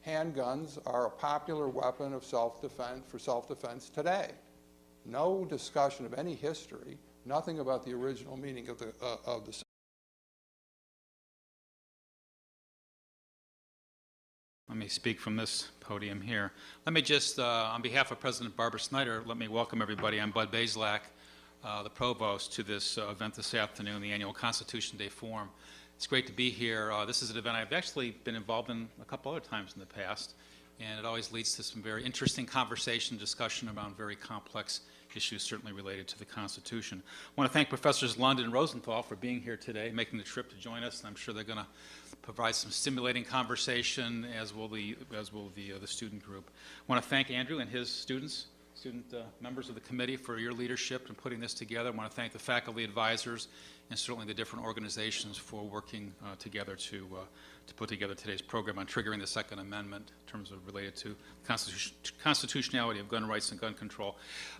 handguns are a popular weapon of self-defense for self-defense today. No discussion of any history, nothing about the original meaning of the Let me speak from this podium here. Let me just, on behalf of President Barbara Snyder, let me welcome everybody. I'm Bud Bazelak, the provost, to this event this afternoon, the annual Constitution Day Forum. It's great to be here. This is an event I've actually been involved in a couple other times in the past, and it always leads to some very interesting conversation, discussion around very complex issues certainly related to the Constitution. I want to thank Professors Lund and Rosenthal for being here today, making the trip to join us, and I'm sure they're going to provide some stimulating conversation, as will the student group. I want to thank Andrew and his student members of the committee for your leadership in putting this together. I want to thank the faculty advisors and certainly the different organizations for working together to put together today's program on triggering the Second Amendment in terms of related to constitutionality of gun rights and gun control.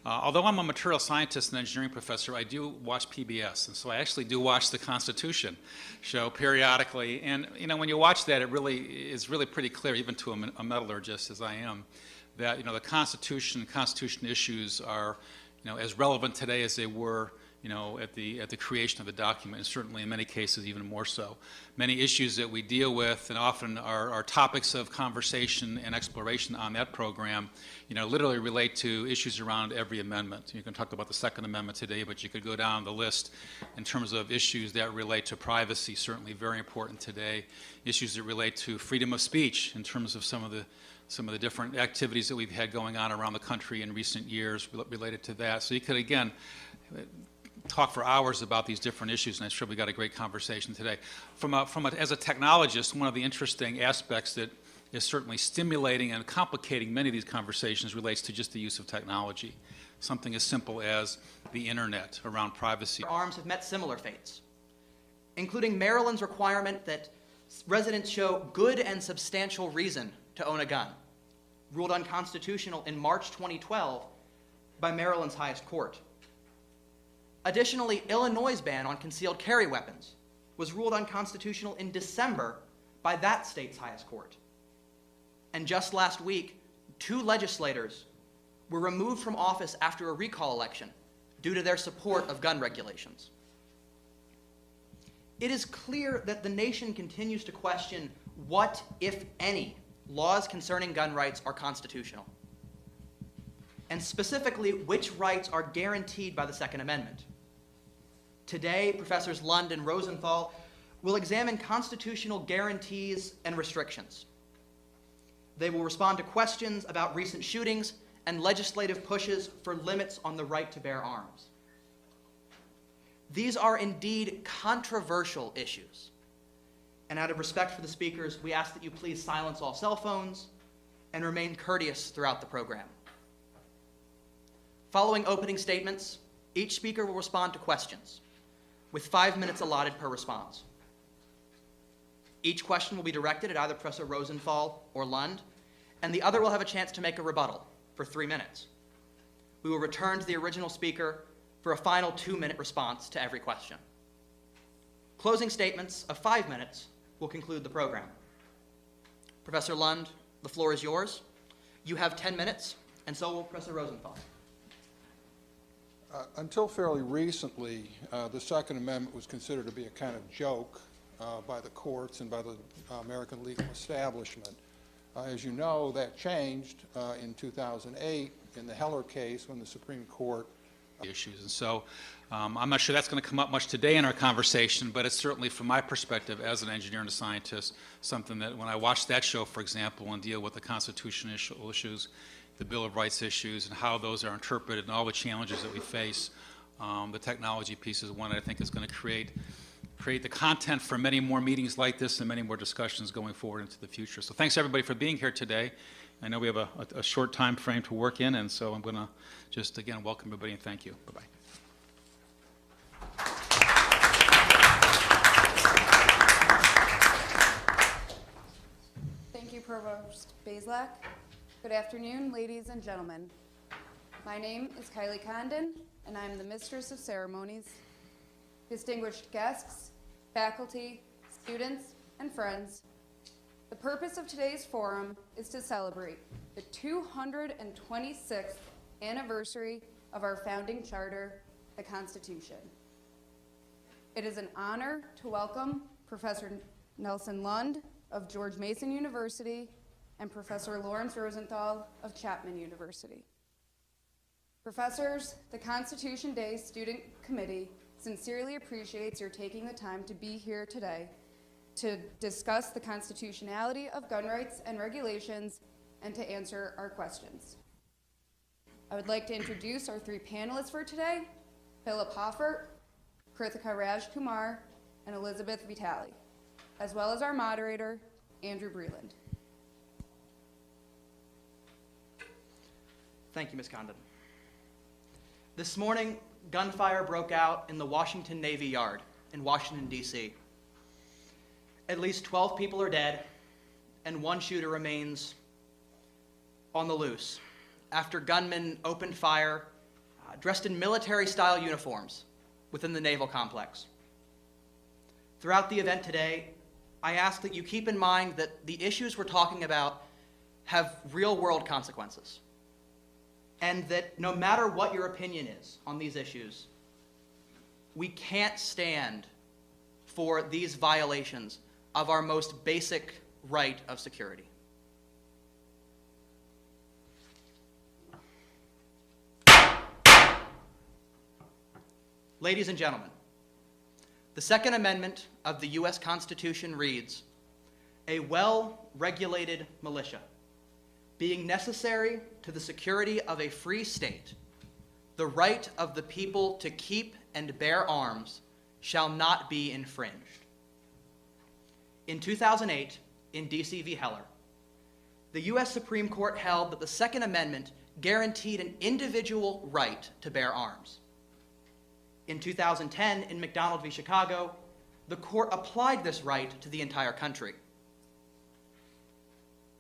Although I'm a material scientist and engineering professor, I do watch PBS, and so I actually do watch the Constitution show periodically. And you know, when you watch that, it really is really pretty clear, even to a metallurgist as I am, that the Constitution issues are as relevant today as they were at the creation of the document, and certainly in many cases even more so. Many issues that we deal with and often are topics of conversation and exploration on that program, literally relate to issues around every amendment. You can talk about the Second Amendment today, but you could go down the list in terms of issues that relate to privacy, certainly very important today. Issues that relate to freedom of speech in terms of some of the different activities that we've had going on around the country in recent years related to that. So you could, again, talk for hours about these different issues, and I'm sure we got a great conversation today. As a technologist, one of the interesting aspects that is certainly stimulating and complicating many of these conversations relates to just the use of technology. Something as simple as the internet around privacy. Arms have met similar fates, including Maryland's requirement that residents show good and substantial reason to own a gun, ruled unconstitutional in March 2012 by Maryland's highest court. Additionally, Illinois' ban on concealed carry weapons was ruled unconstitutional in December by that state's highest court. And just last week, 2 legislators were removed from office after a recall election due to their support of gun regulations. It is clear that the nation continues to question what, if any, laws concerning gun rights are constitutional, and specifically which rights are guaranteed by the Second Amendment. Today, Professors Lund and Rosenthal will examine constitutional guarantees and restrictions. They will respond to questions about recent shootings and legislative pushes for limits on the right to bear arms. These are indeed controversial issues. And out of respect for the speakers, we ask that you please silence all cell phones and remain courteous throughout the program. Following opening statements, each speaker will respond to questions, with 5 minutes allotted per response. Each question will be directed at either Professor Rosenthal or Lund, and the other will have a chance to make a rebuttal for 3 minutes. We will return to the original speaker for a final 2-minute response to every question. Closing statements of 5 minutes will conclude the program. Professor Lund, the floor is yours. You have 10 minutes, and so will Professor Rosenthal. Until fairly recently, the Second Amendment was considered to be a kind of joke by the courts and by the American legal establishment. As you know, that changed in 2008 in the Heller case when the Supreme Court issues. And so I'm not sure that's going to come up much today in our conversation, but it's certainly, from my perspective as an engineer and a scientist, something that when I watch that show, for example, and deal with the constitutional issues, the Bill of Rights issues, and how those are interpreted, and all the challenges that we face, the technology piece is one that I think is going to create the content for many more meetings like this and many more discussions going forward into the future. So thanks everybody for being here today. I know we have a short time frame to work in, and so I'm going to just again welcome everybody and thank you. Bye-bye. Thank you, Provost Bazelak. Good afternoon, ladies and gentlemen. My name is Kylie Condon, and I'm the Mistress of Ceremonies. Distinguished guests, faculty, students, and friends, the purpose of today's forum is to celebrate the 226th anniversary of our founding charter, the Constitution. It is an honor to welcome Professor Nelson Lund of George Mason University and Professor Lawrence Rosenthal of Chapman University. Professors, the Constitution Day Student Committee sincerely appreciates your taking the time to be here today to discuss the constitutionality of gun rights and regulations and to answer our questions. I would like to introduce our three panelists for today, Philip Hoffert, Krithika Rajkumar, and Elizabeth Vitale, as well as our moderator, Andrew Breland. Thank you, Ms. Condon. This morning, gunfire broke out in the Washington Navy Yard in Washington, D.C. At least 12 people are dead, and one shooter remains on the loose after gunmen opened fire dressed in military-style uniforms within the naval complex. Throughout the event today, I ask that you keep in mind that the issues we're talking about have real-world consequences, and that no matter what your opinion is on these issues, we can't stand for these violations of our most basic right of security. Ladies and gentlemen, the Second Amendment of the U.S. Constitution reads, "A well-regulated militia, being necessary to the security of a free state, the right of the people to keep and bear arms shall not be infringed." In 2008, in D.C. v. Heller, the U.S. Supreme Court held that the Second Amendment guaranteed an individual right to bear arms. In 2010, in McDonald v. Chicago, the court applied this right to the entire country.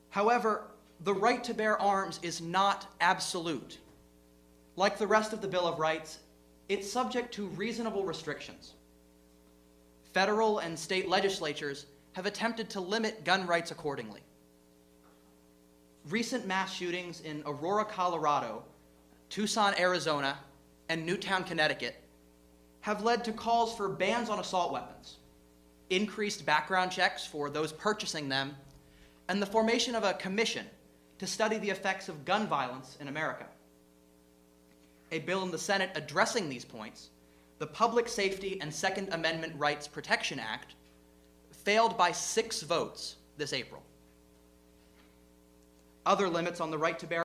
However, the right to bear arms is not absolute. Like the rest of the Bill of Rights, it's subject to reasonable restrictions. Federal and state legislatures have attempted to limit gun rights accordingly. Recent mass shootings in Aurora, Colorado, Tucson, Arizona, and Newtown, Connecticut have led to calls for bans on assault weapons, increased background checks for those purchasing them, and the formation of a commission to study the effects of gun violence in America. A bill in the Senate addressing these points, the Public Safety and Second Amendment Rights Protection Act, failed by 6 votes this April. Other limits on the right to bear